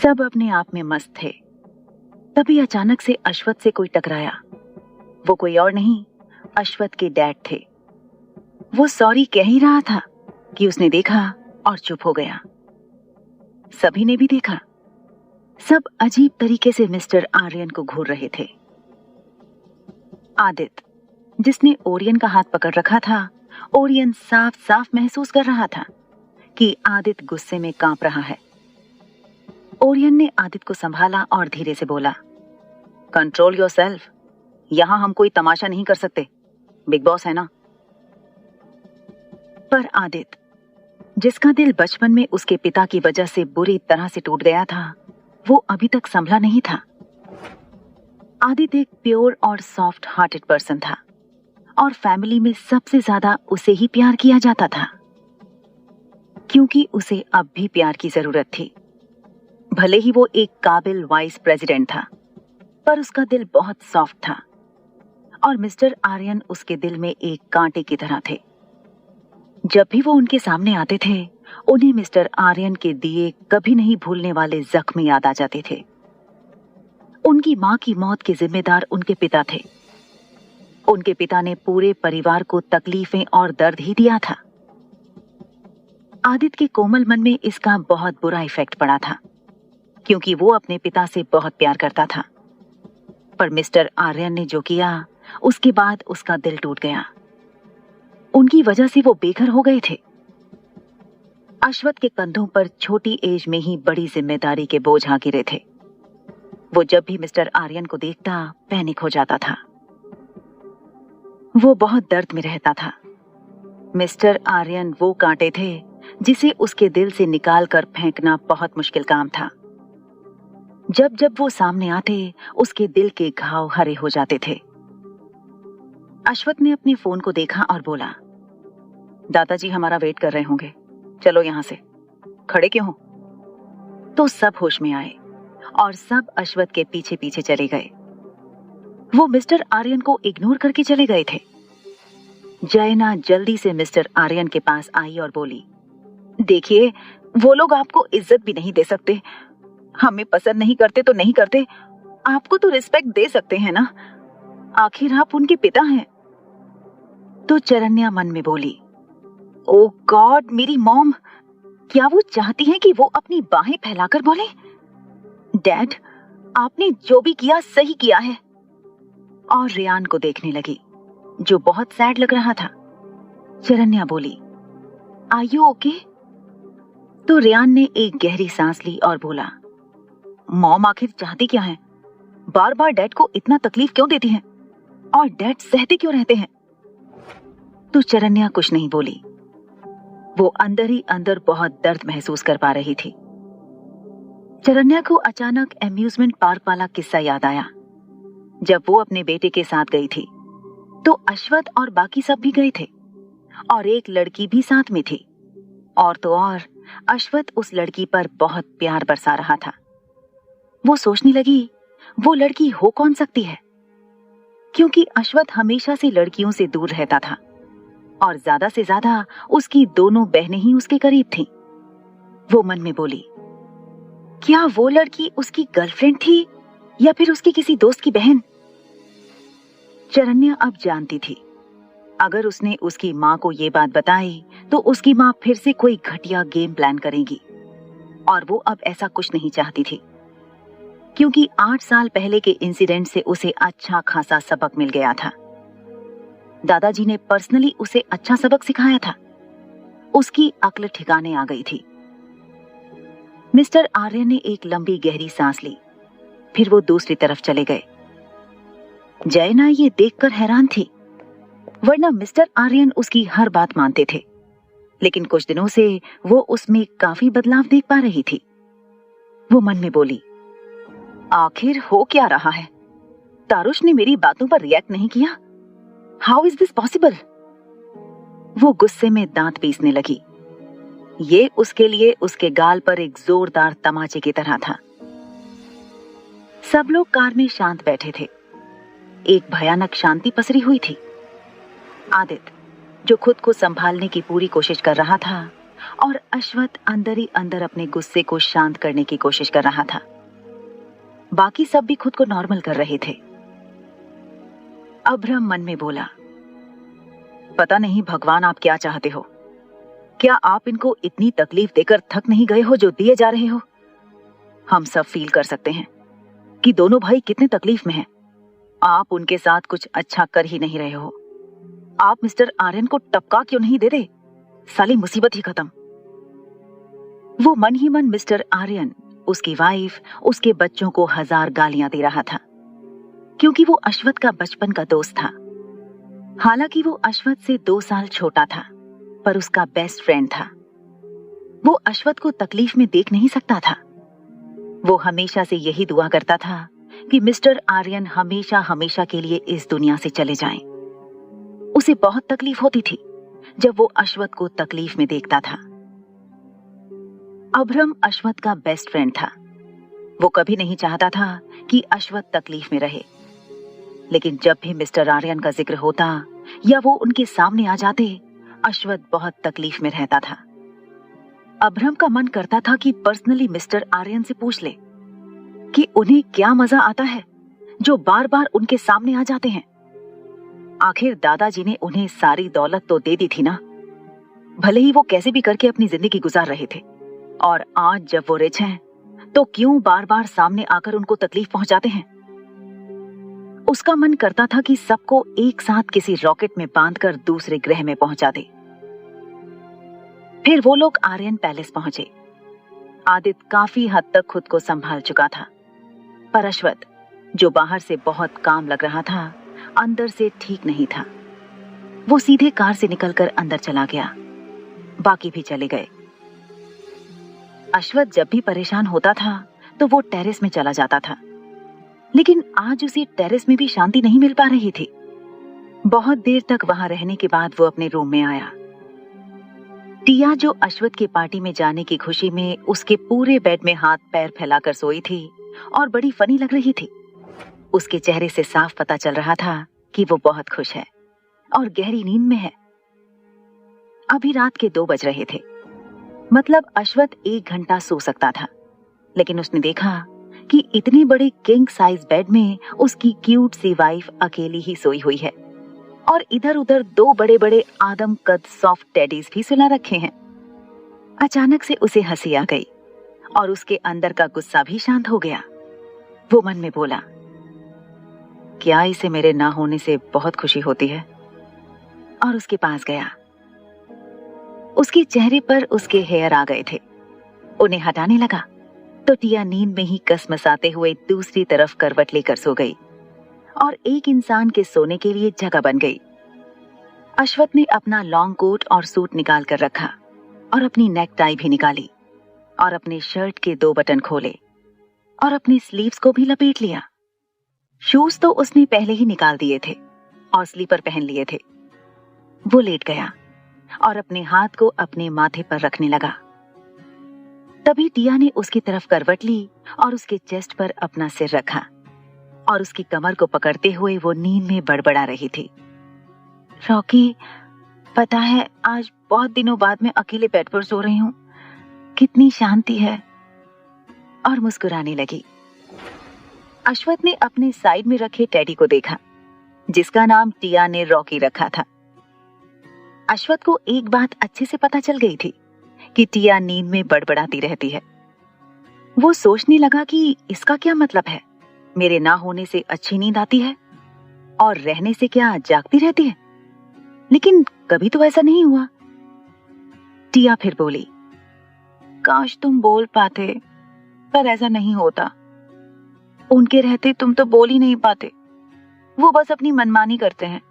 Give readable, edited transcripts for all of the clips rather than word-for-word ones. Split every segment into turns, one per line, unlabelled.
सब अपने आप में मस्त थे। तभी अचानक से अश्वथ से कोई टकराया। वो कोई और नहीं, अश्वथ के डैड थे। वो सॉरी कह ही रहा था कि उसने देखा और चुप हो गया। सभी ने भी देखा। सब अजीब तरीके से मिस्टर आर्यन को घूर रहे थे। आदित्य, जिसने ओरियन का हाथ पकड़ रखा था, ओरियन साफ साफ महसूस कर रहा था कि आदित्य गुस्से में कांप रहा है। ओरियन ने आदित्य को संभाला और धीरे से बोला, कंट्रोल योरसेल्फ। यहां हम कोई तमाशा नहीं कर सकते, बिग बॉस है ना। पर आदित्य, जिसका दिल बचपन में उसके पिता की वजह से बुरी तरह से टूट गया था, वो अभी तक संभला नहीं था। आदित्य एक प्योर और सॉफ्ट हार्टेड पर्सन था और फैमिली में सबसे ज्यादा उसे ही प्यार किया जाता था, क्योंकि उसे अब भी प्यार की जरूरत थी। भले ही वो एक काबिल वाइस प्रेसिडेंट था, पर उसका दिल बहुत सॉफ्ट था और मिस्टर आर्यन उसके दिल में एक कांटे की तरह थे। जब भी वो उनके सामने आते थे, उन्हें मिस्टर आर्यन के दिए कभी नहीं भूलने वाले जख्म याद आ जाते थे। उनकी मां की मौत के जिम्मेदार उनके पिता थे। उनके पिता ने पूरे परिवार को तकलीफें और दर्द ही दिया था। आदित्य के कोमल मन में इसका बहुत बुरा इफेक्ट पड़ा था, क्योंकि वो अपने पिता से बहुत प्यार करता था। पर मिस्टर आर्यन ने जो किया, उसके बाद उसका दिल टूट गया। उनकी वजह से वो बेघर हो गए थे। अश्वथ के कंधों पर छोटी एज में ही बड़ी जिम्मेदारी के बोझ आ गिरे थे। वो जब भी मिस्टर आर्यन को देखता, पैनिक हो जाता था। वो बहुत दर्द में रहता था। मिस्टर आर्यन वो कांटे थे जिसे उसके दिल से निकाल कर फेंकना बहुत मुश्किल काम था। जब जब वो सामने आते, उसके दिल के घाव हरे हो जाते थे। अश्वथ ने अपने फोन को देखा और बोला, दादाजी हमारा वेट कर रहे होंगे, चलो यहां से। खड़े क्यों हो? तो सब होश में आए और सब अश्वथ के पीछे पीछे चले गए। वो मिस्टर आर्यन को इग्नोर करके चले गए थे। जयना जल्दी से मिस्टर आर्यन के पास आई और बोली, देखिए, वो लोग आपको इज्जत भी नहीं दे सकते। हमें पसंद नहीं करते तो नहीं करते, आपको तो रिस्पेक्ट दे सकते हैं ना, आखिर आप उनके पिता हैं। तो चरन्या मन में बोली, ओ गॉड, मेरी मॉम, क्या वो चाहती है कि वो अपनी बाहें फैलाकर बोले, डैड आपने जो भी किया सही किया है। और रेयान को देखने लगी, जो बहुत सैड लग रहा था। चरन्या बोली, आर यू ओके? तो रेयान ने एक गहरी सांस ली और बोला, मॉम आखिर चाहती क्या है? बार बार डैड को इतना तकलीफ क्यों देती हैं? और डैड सहते क्यों रहते हैं? तो चरन्या कुछ नहीं बोली। वो अंदर ही अंदर बहुत दर्द महसूस कर पा रही थी। चरन्या को अचानक एम्यूजमेंट पार्क वाला किस्सा याद आया। जब वो अपने बेटे के साथ गई थी, तो अश्वथ और बाकी सब भी गए थे और एक लड़की भी साथ में थी। और तो और अश्वथ उस लड़की पर बहुत प्यार बरसा रहा था। वो सोचने लगी, वो लड़की हो कौन सकती है, क्योंकि अश्वथ हमेशा से लड़कियों से दूर रहता था और ज्यादा से ज्यादा उसकी दोनों बहनें ही उसके करीब थीं। वो मन में बोली, क्या वो लड़की उसकी गर्लफ्रेंड थी या फिर उसकी किसी दोस्त की बहन? चरन्या अब जानती थी, अगर उसने उसकी माँ को ये बात बताई तो उसकी माँ फिर से कोई घटिया गेम प्लान करेगी, और वो अब ऐसा कुछ नहीं चाहती थी, क्योंकि 8 साल पहले के इंसिडेंट से उसे अच्छा खासा सबक मिल गया था। दादाजी ने पर्सनली उसे अच्छा सबक सिखाया था। उसकी अक्ल ठिकाने आ गई थी। मिस्टर आर्यन ने एक लंबी गहरी सांस ली, फिर वो दूसरी तरफ चले गए। जयना ये देखकर हैरान थी, वरना मिस्टर आर्यन उसकी हर बात मानते थे, लेकिन कुछ दिनों से वो उसमें काफी बदलाव देख पा रही थी। वो मन में बोली, आखिर हो क्या रहा है? तारुष ने मेरी बातों पर रिएक्ट नहीं किया। How is this possible? वो गुस्से में दांत पीसने लगी। ये उसके लिए उसके गाल पर एक जोरदार तमाचे की तरह था। सब लोग कार में शांत बैठे थे। एक भयानक शांति पसरी हुई थी। आदित्य, जो खुद को संभालने की पूरी कोशिश कर रहा था, और अश्वथ अंदर ही अंदर अपने गुस्से को शांत करने की कोशिश कर रहा था। बाकी सब भी खुद को नॉर्मल कर रहे थे। अभ्रम मन में बोला, पता नहीं भगवान आप क्या चाहते हो। क्या आप इनको इतनी तकलीफ देकर थक नहीं गए हो जो दिए जा रहे हो? हम सब फील कर सकते हैं कि दोनों भाई कितने तकलीफ में हैं। आप उनके साथ कुछ अच्छा कर ही नहीं रहे हो। आप मिस्टर आर्यन को टपका क्यों नहीं दे रहे? साली मुसीबत ही खत्म। वो मन ही मन मिस्टर आर्यन, उसकी वाइफ, उसके बच्चों को 1000 गालियां दे रहा था, क्योंकि वो अश्वथ का बचपन का दोस्त था। हालांकि वो अश्वथ से 2 साल छोटा था, पर उसका बेस्ट फ्रेंड था। वो अश्वथ को तकलीफ में देख नहीं सकता था। वो हमेशा से यही दुआ करता था कि मिस्टर आर्यन हमेशा हमेशा के लिए इस दुनिया से चले जाएं। उसे बहुत तकलीफ होती थी जब वो अश्वथ को तकलीफ में देखता था। अभ्रम अश्वथ का बेस्ट फ्रेंड था। वो कभी नहीं चाहता था कि अश्वथ तकलीफ में रहे, लेकिन जब भी मिस्टर आर्यन का जिक्र होता या वो उनके सामने आ जाते, अश्वथ बहुत तकलीफ में रहता था। अभ्रम का मन करता था कि पर्सनली मिस्टर आर्यन से पूछ ले कि उन्हें क्या मजा आता है जो बार बार उनके सामने आ जाते हैं। आखिर दादाजी ने उन्हें सारी दौलत तो दे दी थी ना, भले ही वो कैसे भी करके अपनी जिंदगी गुजार रहे थे, और आज जब वो रिच हैं तो क्यों बार बार सामने आकर उनको तकलीफ पहुंचाते हैं। उसका मन करता था कि सबको एक साथ किसी रॉकेट में बांधकर दूसरे ग्रह में पहुंचा दे। फिर वो लोग आर्यन पैलेस पहुंचे। आदित्य काफी हद तक खुद को संभाल चुका था, पर अश्वथ, जो बाहर से बहुत काम लग रहा था, अंदर से ठीक नहीं था। वो सीधे कार से निकलकर अंदर चला गया। बाकी भी चले गए। अश्वथ जब भी परेशान होता था तो वो टेरेस में चला जाता था, लेकिन आज उसे टेरेस में भी शांति नहीं मिल पा रही थी। बहुत देर तक वहां रहने के बाद वो अपने रूम में आया। टिया, जो अश्वथ की पार्टी में जाने की खुशी में उसके पूरे बेड में हाथ पैर फैलाकर सोई थी और बड़ी फनी लग रही थी, उसके चेहरे से साफ पता चल रहा था कि वो बहुत खुश है और गहरी नींद में है। अभी रात के 2 बज रहे थे, मतलब अश्वथ 1 घंटा सो सकता था, लेकिन उसने देखा कि इतने बड़े किंग साइज बेड में उसकी क्यूट सी वाइफ अकेली ही सोई हुई है, और इधर उधर 2 बड़े बड़े आदम कद सॉफ्ट टेडीज भी सुला रखे हैं। अचानक से उसे हंसी आ गई और उसके अंदर का गुस्सा भी शांत हो गया। वो मन में बोला, क्या इसे मेरे ना होने से बहुत खुशी होती है? और उसके पास गया। उसके चेहरे पर उसके हेयर आ गए थे। उन्हें हटाने लगा तो टिया नींद में ही कसमसाते हुए दूसरी तरफ करवट लेकर सो गई और एक इंसान के सोने के लिए जगह बन गई। अश्वथ ने अपना लॉन्ग कोट और सूट निकाल कर रखा और अपनी नेक टाई भी निकाली और अपने शर्ट के 2 बटन खोले और अपनी स्लीव्स को भी लपेट लिया। शूज तो उसने पहले ही निकाल दिए थे और स्लीपर पहन लिए थे। वो लेट गया और अपने हाथ को अपने माथे पर रखने लगा। तभी टिया ने उसकी तरफ करवट ली और उसके चेस्ट पर अपना सिर रखा और उसकी कमर को पकड़ते हुए वो नींद में बड़बड़ा रही थी, रॉकी, पता है आज बहुत दिनों बाद मैं अकेले बेड पर सो रही हूँ, कितनी शांति है। और मुस्कुराने लगी। अश्वथ ने अपने साइड में रखे टेडी को देखा, जिसका नाम टिया ने रॉकी रखा था। अश्वथ को एक बात अच्छे से पता चल गई थी कि टिया नींद में बड़बड़ाती रहती है। वो सोचने लगा कि इसका क्या मतलब है, मेरे ना होने से अच्छी नींद आती है और रहने से क्या जागती रहती है? लेकिन कभी तो ऐसा नहीं हुआ। टिया फिर बोली, काश तुम बोल पाते, पर ऐसा नहीं होता। उनके रहते तुम तो बोल ही नहीं पाते। वो बस अपनी मनमानी करते हैं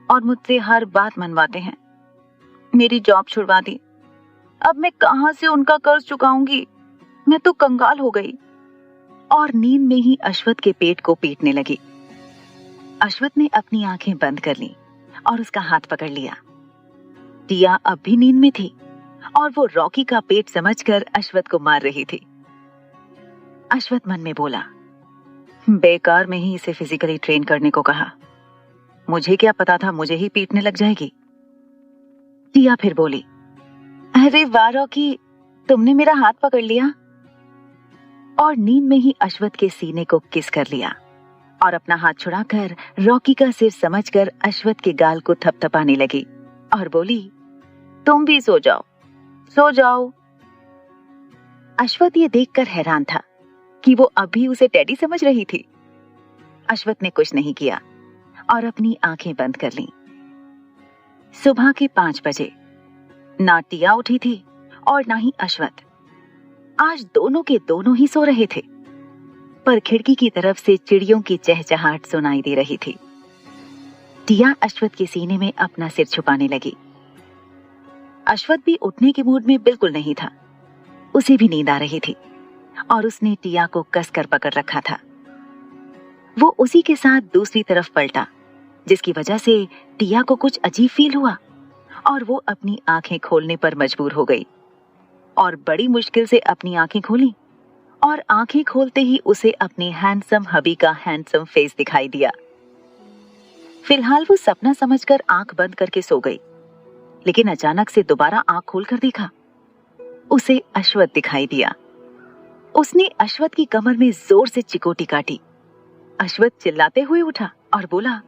और मुझसे हर बात मनवाते हैं। मेरी जॉब छुड़वा दी, अब मैं कहां से उनका कर्ज चुकाऊंगी? मैं तो कंगाल हो गई। और नींद में ही अश्वथ के पेट को पीटने लगी। अश्वथ ने अपनी आंखें बंद कर ली और उसका हाथ पकड़ लिया। टिया अब भी नींद में थी और वो रॉकी का पेट समझकर अश्वथ को मार रही थी। अश्वथ मन में बोला, बेकार में ही इसे फिजिकली ट्रेन करने को कहा, मुझे क्या पता था मुझे ही पीटने लग जाएगी। टिया फिर बोली, अरे वाह रॉकी, तुमने मेरा हाथ पकड़ लिया। और नींद में ही अश्वथ के सीने को किस कर लिया और अपना हाथ छुड़ाकर रॉकी का सिर समझकर अश्वथ के गाल को थपथपाने लगी और बोली, तुम भी सो जाओ, सो जाओ। अश्वथ ये देखकर हैरान था कि वो अभी उसे टेडी समझ रही थी। अश्वथ ने कुछ नहीं किया और अपनी आंखें बंद कर लीं। सुबह के 5 बजे ना टिया उठी थी और ना ही अश्वथ। आज दोनों के दोनों ही सो रहे थे, पर खिड़की की तरफ से चिड़ियों की चहचहाहट सुनाई दे रही थी। टिया अश्वथ के सीने में अपना सिर छुपाने लगी। अश्वथ भी उठने के मूड में बिल्कुल नहीं था। उसे भी नींद आ रही थी और उसने टिया को कसकर पकड़ रखा था। वो उसी के साथ दूसरी तरफ पलटा, जिसकी वजह से टिया को कुछ अजीब फील हुआ और वो अपनी आंखें खोलने पर मजबूर हो गई और बड़ी मुश्किल से अपनी आंखें खोली और आंखें खोलते ही उसे अपने हैंडसम हबी का हैंडसम फेस दिखाई दिया। फिलहाल वो सपना समझकर आंख बंद करके सो गई, लेकिन अचानक से दोबारा आंख खोलकर देखा, उसे अश्वथ दिखाई दिया। उसने अश्वथ की कमर में जोर से चिकोटी काटी। अश्वथ चिल्लाते हुए उठा और बोला,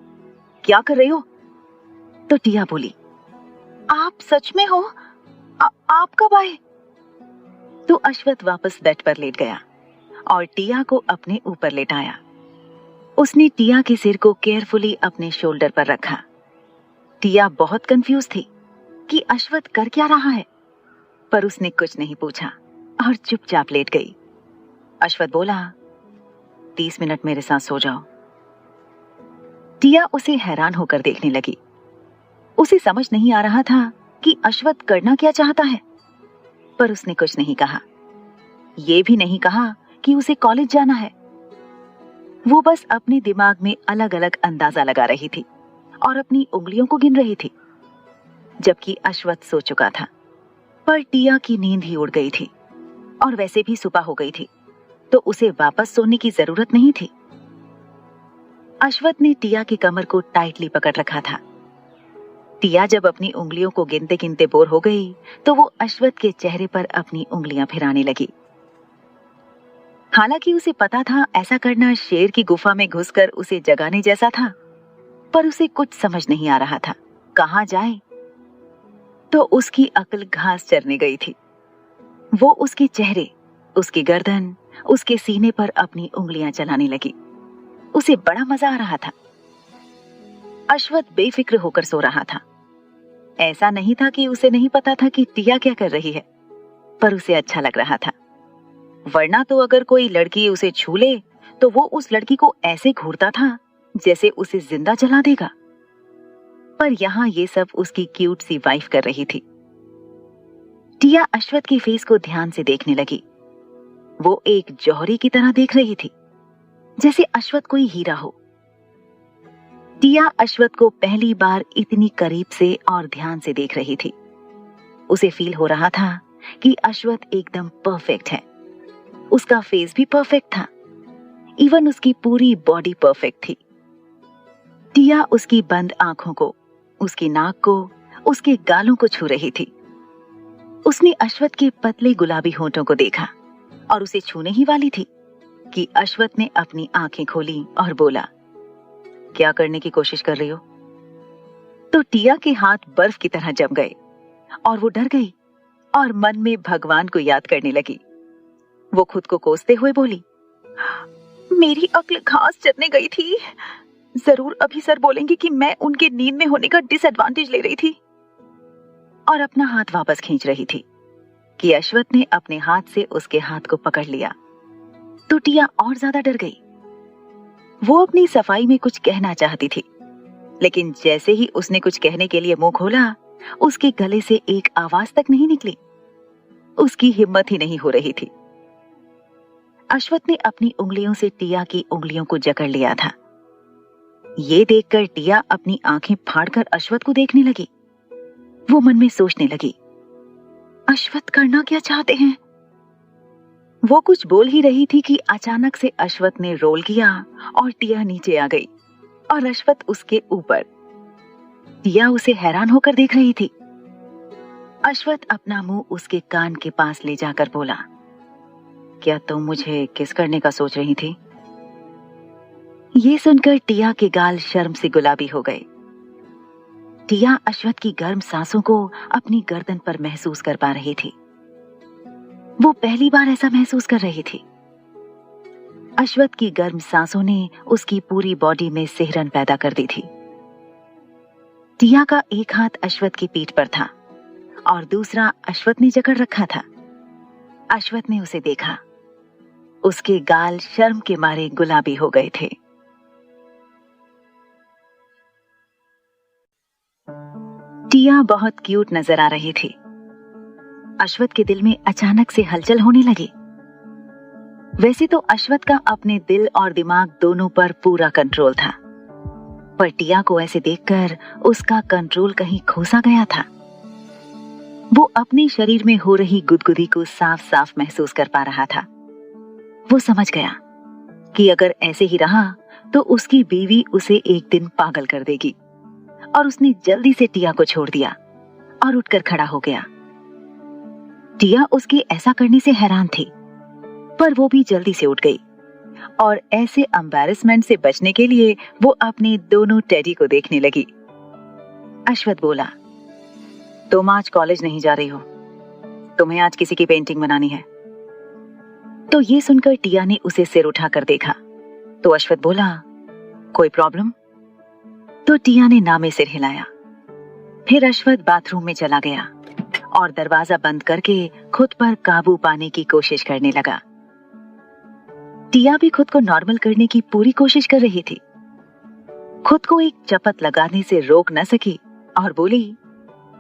क्या कर रहे हो? तो टिया बोली, आप सच में हो? आप कब आए? तो अश्वथ वापस बेड पर लेट गया और टिया को अपने ऊपर लेटाया। उसने टिया के सिर को केयरफुली अपने शोल्डर पर रखा। टिया बहुत कंफ्यूज थी कि अश्वथ कर क्या रहा है, पर उसने कुछ नहीं पूछा और चुपचाप लेट गई। अश्वथ बोला, 30 मिनट मेरे साथ सो जाओ। टिया उसे हैरान होकर देखने लगी। उसे समझ नहीं आ रहा था कि अश्वथ करना क्या चाहता है, पर उसने कुछ नहीं कहा। ये भी नहीं कहा कि उसे कॉलेज जाना है। वो बस अपने दिमाग में अलग अलग अंदाजा लगा रही थी और अपनी उंगलियों को गिन रही थी, जबकि अश्वथ सो चुका था। पर टिया की नींद ही उड़ गई थी और वैसे भी सुबह हो गई थी, तो उसे वापस सोने की जरूरत नहीं थी। अश्वथ ने टिया की कमर को टाइटली पकड़ रखा था। टिया जब अपनी उंगलियों को गिनते गिनते बोर हो गई, तो वो अश्वथ के चेहरे पर अपनी उंगलियां फिराने लगी। हालांकि उसे पता था ऐसा करना शेर की गुफा में घुसकर उसे जगाने जैसा था, पर उसे कुछ समझ नहीं आ रहा था कहां जाए। तो उसकी अक्ल घास चरने गई थी। वो उसके चेहरे, उसकी गर्दन, उसके सीने पर अपनी उंगलियां चलाने लगी। उसे बड़ा मजा आ रहा था। अश्वथ बेफिक्र होकर सो रहा था। ऐसा नहीं था कि उसे नहीं पता था कि टिया क्या कर रही है, पर उसे अच्छा लग रहा था। वरना तो अगर कोई लड़की उसे छू ले तो वो उस लड़की को ऐसे घूरता था जैसे उसे जिंदा जला देगा। पर यहाँ ये सब उसकी क्यूट सी वाइफ कर रही थी। टिया अश्वथ के फेस को ध्यान से देखने लगी। वो एक जौहरी की तरह देख रही थी, जैसे अश्वथ कोई हीरा हो। टिया अश्वथ को पहली बार इतनी करीब से और ध्यान से देख रही थी। उसे फील हो रहा था कि अश्वथ एकदम परफेक्ट है। उसका फेस भी परफेक्ट था, इवन उसकी पूरी बॉडी परफेक्ट थी। टिया उसकी बंद आंखों को, उसकी नाक को, उसके गालों को छू रही थी। उसने अश्वथ के पतले गुलाबी होंठों को देखा और उसे छूने ही वाली थी कि अश्वथ ने अपनी आंखें खोली और बोला, क्या करने की कोशिश कर रही हो? तो टिया के हाथ बर्फ की तरह जम गए और वो डर गई और मन में भगवान को याद करने लगी। वो खुद को कोसते हुए बोली, मेरी अक्ल घास चरने गई थी। जरूर अभी सर बोलेंगे कि मैं उनके नींद में होने का डिसएडवांटेज ले रही थी। और अपना हाथ वापस खींच रही थी कि अश्वथ ने अपने हाथ से उसके हाथ को पकड़ लिया। तो टिया और ज्यादा डर गई। वो अपनी सफाई में कुछ कहना चाहती थी, लेकिन जैसे ही उसने कुछ कहने के लिए मुंह खोला, उसके गले से एक आवाज तक नहीं निकली। उसकी हिम्मत ही नहीं हो रही थी। अश्वथ ने अपनी उंगलियों से टिया की उंगलियों को जकड़ लिया था। ये देखकर टिया अपनी आंखें फाड़कर अश्वथ को देखने लगी। वो मन में सोचने लगी, अश्वथ करना क्या चाहते हैं? वो कुछ बोल ही रही थी कि अचानक से अश्वथ ने रोल किया और टिया नीचे आ गई और अश्वथ उसके ऊपर। टिया उसे हैरान होकर देख रही थी। अश्वथ अपना मुंह उसके कान के पास ले जाकर बोला, क्या तुम मुझे किस करने का सोच रही थी? ये सुनकर टिया के गाल शर्म से गुलाबी हो गए। टिया अश्वथ की गर्म सांसों को अपनी गर्दन पर महसूस कर पा रही थी। वो पहली बार ऐसा महसूस कर रही थी। अश्वथ की गर्म सांसों ने उसकी पूरी बॉडी में सिहरन पैदा कर दी थी। टिया का एक हाथ अश्वथ की पीठ पर था और दूसरा अश्वथ ने जकड़ रखा था। अश्वथ ने उसे देखा। उसके गाल शर्म के मारे गुलाबी हो गए थे। टिया बहुत क्यूट नजर आ रही थी। अश्वथ के दिल में अचानक से हलचल होने लगी। वैसे तो अश्वथ का अपने दिल और दिमाग दोनों पर पूरा कंट्रोल था, पर टिया को ऐसे देखकर उसका कंट्रोल कहीं खोसा गया था। वो अपने शरीर में हो रही गुदगुदी को साफ साफ महसूस कर पा रहा था। वो समझ गया कि अगर ऐसे ही रहा तो उसकी बीवी उसे एक दिन पागल कर देगी, और उसने जल्दी से टिया को छोड़ दिया और उठकर खड़ा हो गया। टिया उसके ऐसा करने से हैरान थी, पर वो भी जल्दी से उठ गई और ऐसे एम्बैरेसमेंट से बचने के लिए वो अपने दोनों टेडी को देखने लगी। अश्वथ बोला, तुम आज कॉलेज नहीं जा रही हो, तुम्हें आज किसी की पेंटिंग बनानी है। तो ये सुनकर टिया ने उसे सिर उठाकर देखा तो अश्वथ बोला, कोई प्रॉब्लम? तो टिया ने ना में सिर हिलाया। फिर अश्वथ बाथरूम में चला गया और दरवाजा बंद करके खुद पर काबू पाने की कोशिश करने लगा। टिया भी खुद को नॉर्मल करने की पूरी कोशिश कर रही थी। खुद को एक चपत लगाने से रोक न सकी और बोली,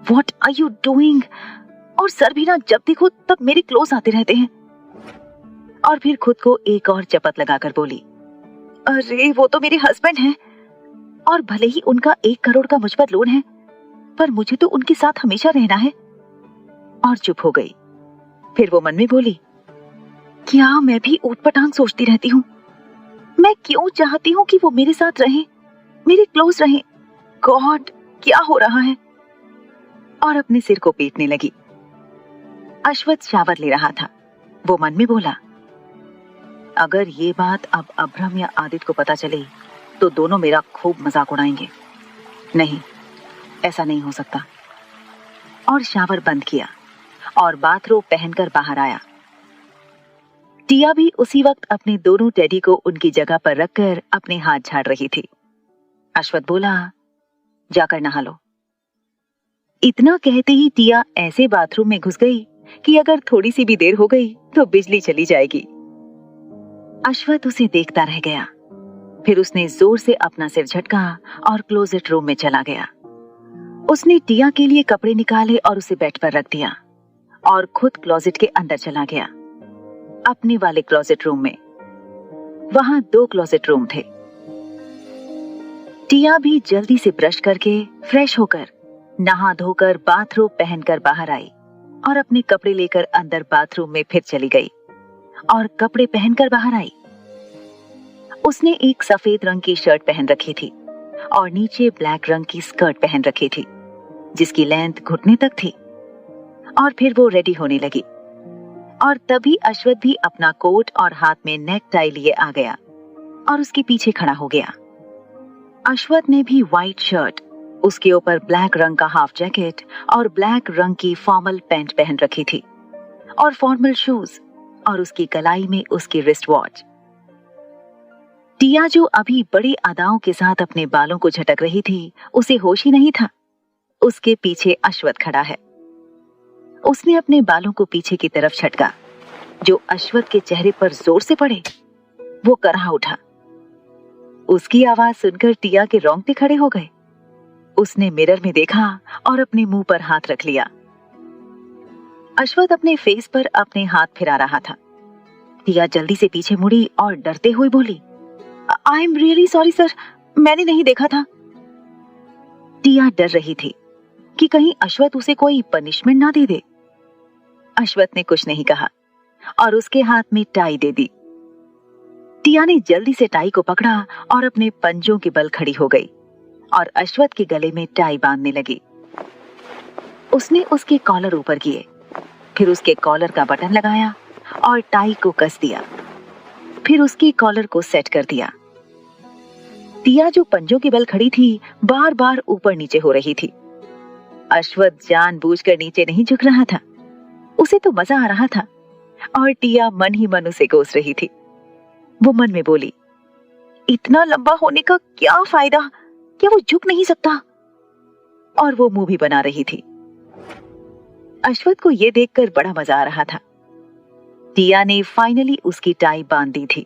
What are you doing? और सर भी ना जब देखो तब मेरे क्लोज आते रहते हैं। और फिर खुद को एक और चपत लगाकर बोली, अरे वो तो मेरे हस्बैंड हैं, और भले ही उनका 1 करोड़ का मुझ पर लोन है, पर मुझे तो उनके साथ हमेशा रहना है। और चुप हो गई। फिर वो मन में बोली, क्या मैं भी ऊटपटांग सोचती रहती हूँ? मैं क्यों चाहती हूँ कि वो मेरे साथ रहें, मेरे क्लोज रहें? गॉड, क्या हो रहा है? और अपने सिर को पीटने लगी। अश्वथ शावर ले रहा था। वो मन में बोला, अगर ये बात अब अभ्रम या आदित्य को पता चली तो दोनों मेरा खूब मजाक उड़ाएंगे। नहीं, ऐसा नहीं हो सकता। और शावर बंद किया और बाथरोब पहनकर बाहर आया। टिया भी उसी वक्त अपने दोनों टेडी को उनकी जगह पर रखकर अपने हाथ झाड़ रही थी। अश्वथ बोला, जाकर नहा लो। इतना कहते ही टिया ऐसे बाथरूम में घुस गई कि अगर थोड़ी सी भी देर हो गई तो बिजली चली जाएगी। अश्वथ उसे देखता रह गया। फिर उसने जोर से अपना सिर झटका और क्लोजेट रूम में चला गया। उसने टिया के लिए कपड़े निकाले और उसे बेड पर रख दिया और खुद क्लोजेट के अंदर चला गया, अपने वाले क्लोजेट रूम में। वहां 2 क्लोजेट रूम थे। टिया भी जल्दी से ब्रश करके फ्रेश होकर नहा धोकर बाथरोब पहनकर बाहर आई और अपने कपड़े लेकर अंदर बाथरूम में फिर चली गई और कपड़े पहनकर बाहर आई। उसने एक सफेद रंग की शर्ट पहन रखी थी और नीचे ब्लैक रंग की स्कर्ट पहन रखी थी जिसकी लेंथ घुटने तक थी। और फिर वो रेडी होने लगी और तभी अश्वथ भी अपना कोट और हाथ में नेक टाई लिए आ गया और उसके पीछे खड़ा हो गया। अश्वथ ने भी व्हाइट शर्ट, उसके ऊपर ब्लैक रंग का हाफ जैकेट और ब्लैक रंग की फॉर्मल पैंट पहन रखी थी और फॉर्मल शूज, और उसकी कलाई में उसकी रिस्ट वॉच। टिया जो अभी बड़ी अदाओं के साथ अपने बालों को झटक रही थी, उसे होश ही नहीं था उसके पीछे अश्वथ खड़ा है। उसने अपने बालों को पीछे की तरफ झटका जो अश्वथ के चेहरे पर जोर से पड़े। वो करहा उठा। उसकी आवाज सुनकर टिया के रोंगटे खड़े हो गए। उसने मिरर में देखा और अपने मुंह पर हाथ रख लिया। अश्वथ अपने फेस पर अपने हाथ फिरा रहा था। टिया जल्दी से पीछे मुड़ी और डरते हुए बोली, I am really sorry sir, मैंने नहीं देखा था। टिया डर रही थी कि कहीं अश्वथ उसे कोई पनिशमेंट ना दे दे। अश्वथ ने कुछ नहीं कहा और उसके हाथ में टाई दे दी। टिया ने जल्दी से टाई को पकड़ा और अपने पंजों के बल खड़ी हो गई और अश्वथ के गले में टाई बांधने लगी। उसने उसके कॉलर ऊपर किए, फिर उसके कॉलर का बटन लगाया और टाई को कस दिया, फिर उसके कॉलर को सेट कर दिया। टिया जो पंजों के बल खड़ी थी, बार बार ऊपर नीचे हो रही थी। अश्वथ जानबूझकर नीचे नहीं झुक रहा था, उसे तो मजा आ रहा था और टिया मन ही मन उसे कोस रही थी। वो मन में बोली, इतना लंबा होने का क्या फायदा, क्या वो झुक नहीं सकता? और वो मुंह भी बना रही थी। अश्वथ को यह देखकर बड़ा मजा आ रहा था। टिया ने फाइनली उसकी टाई बांध दी थी,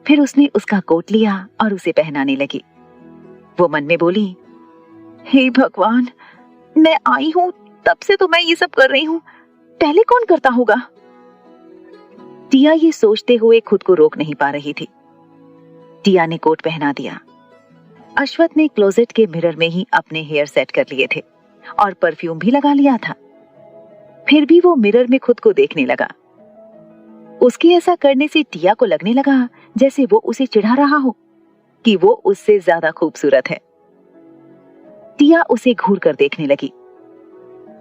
फिर उसने उसका कोट लिया और उसे पहनाने लगी। वो मन में बोली, हे भगवान, मैं आई हूं तब से तो मैं ये सब कर रही हूं, पहले कौन करता होगा? टिया ये सोचते हुए खुद को रोक नहीं पा रही थी। टिया ने कोट पहना दिया। अश्वथ ने क्लोजेट के मिरर में ही अपने हेयर सेट कर लिए थे और परफ्यूम भी लगा लिया था। फिर भी वो मिरर में खुद को देखने लगा। उसके ऐसा करने से टिया को लगने लगा जैसे वो उसे चिढ़ा रहा हो कि वो उससे ज्यादा खूबसूरत है। टिया उसे घूर कर देखने लगी।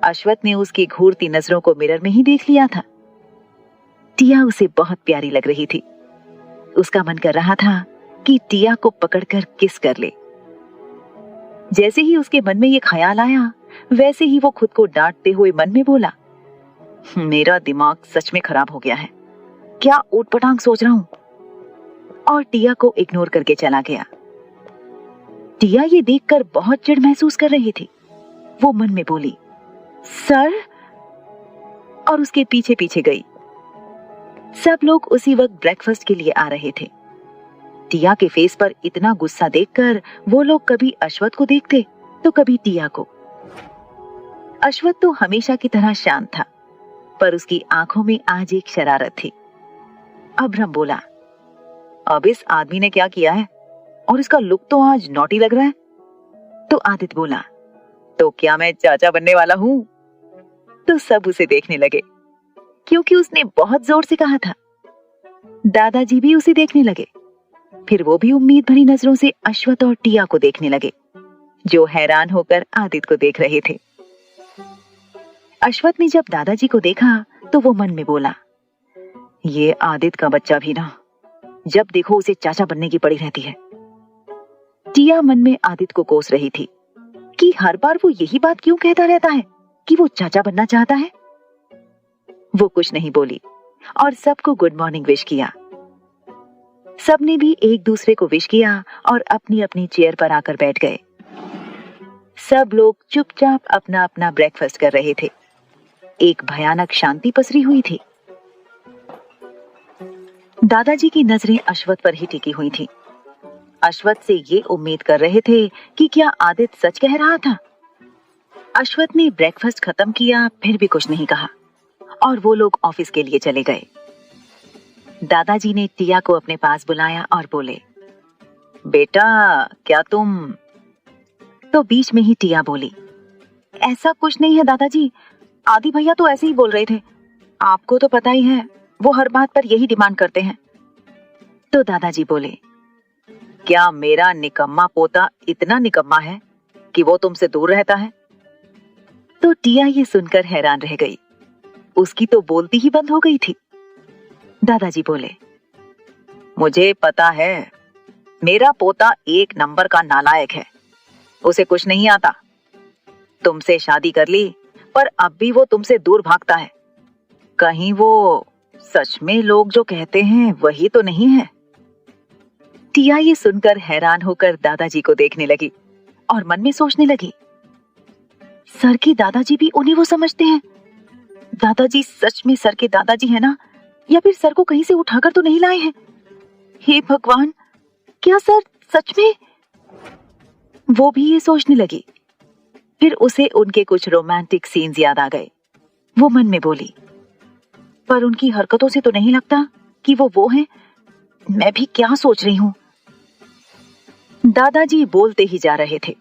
अश्वथ ने उसकी घूरती नजरों को मिरर में ही देख लिया था। टिया उसे बहुत प्यारी लग रही थी। उसका मन कर रहा था कि टिया को पकड़कर किस कर ले। जैसे ही उसके मन में ये ख्याल आया, वैसे ही वो खुद को डांटते हुए मन में बोला, मेरा दिमाग सच में खराब हो गया है, क्या ऊटपटांग सोच रहा हूं? और टिया को इग्नोर करके चला गया। टिया ये देखकर बहुत चिढ़ महसूस कर रही थी। वो मन में बोली, सर, और उसके पीछे पीछे गई। सब लोग उसी वक्त ब्रेकफास्ट के लिए आ रहे थे। टिया के फेस पर इतना गुस्सा देखकर वो लोग कभी अश्वथ को देखते तो कभी टिया को। अश्वथ तो हमेशा की तरह शांत था, पर उसकी आंखों में आज एक शरारत थी। अब्रम बोला, अब इस आदमी ने क्या किया है और इसका लुक तो आज नॉटी लग रहा है। तो आदित्य बोला, तो क्या मैं चाचा बनने वाला हूं? तो सब उसे देखने लगे क्योंकि उसने बहुत जोर से कहा था। दादाजी भी उसे देखने लगे। फिर वो भी उम्मीद भरी नजरों से अश्वथ और टिया को देखने लगे, जो हैरान होकर आदित्य को देख रहे थे। अश्वथ ने जब दादाजी को देखा तो वो मन में बोला, ये आदित्य का बच्चा भी ना, जब देखो उसे चाचा बनने की पड़ी रहती है। टिया मन में आदित्य को कोस रही थी कि हर बार वो यही बात क्यों कहता रहता है कि वो चाचा बनना चाहता है। वो कुछ नहीं बोली और सबको गुड मॉर्निंग विश किया। सबने भी एक दूसरे को विश किया और अपनी अपनी चेयर पर आकर बैठ गए। सब लोग चुपचाप अपना अपना ब्रेकफास्ट कर रहे थे। एक भयानक शांति पसरी हुई थी। दादाजी की नजरें अश्वथ पर ही टिकी हुई थी। अश्वथ से ये उम्मीद कर रहे थे कि क्या आदित्य सच कह रहा था। अश्वथ ने ब्रेकफास्ट खत्म किया, फिर भी कुछ नहीं कहा और वो लोग ऑफिस के लिए चले गए। दादाजी ने टिया को अपने पास बुलाया और बोले, बेटा क्या तुम? तो बीच में ही टिया बोली, ऐसा कुछ नहीं है दादाजी, आदि भैया तो ऐसे ही बोल रहे थे, आपको तो पता ही है वो हर बात पर यही डिमांड करते हैं। तो दादाजी बोले, क्या मेरा निकम्मा पोता इतना निकम्मा है कि वो तुमसे दूर रहता है? तो टिया ये सुनकर हैरान रह गई। उसकी तो बोलती ही बंद हो गई थी। दादाजी बोले, मुझे पता है, मेरा पोता एक नंबर का नालायक है, उसे कुछ नहीं आता। तुमसे शादी कर ली पर अब भी वो तुमसे दूर भागता है। कहीं वो सच में लोग जो कहते हैं वही तो नहीं है। टिया ये सुनकर हैरान होकर दादाजी को देखने लगी और मन में सोचने लगी, सर के दादाजी भी उन्हें वो समझते हैं। दादाजी सच में सर के दादाजी है ना, या फिर सर को कहीं से उठाकर तो नहीं लाए हैं? हे भगवान, क्या सर सच में? वो भी ये सोचने लगी। फिर उसे उनके कुछ रोमांटिक सीन्स याद आ गए। वो मन में बोली, पर उनकी हरकतों से तो नहीं लगता कि वो हैं। मैं भी क्या सोच रही हूं। दादाजी बोलते ही जा रहे थे,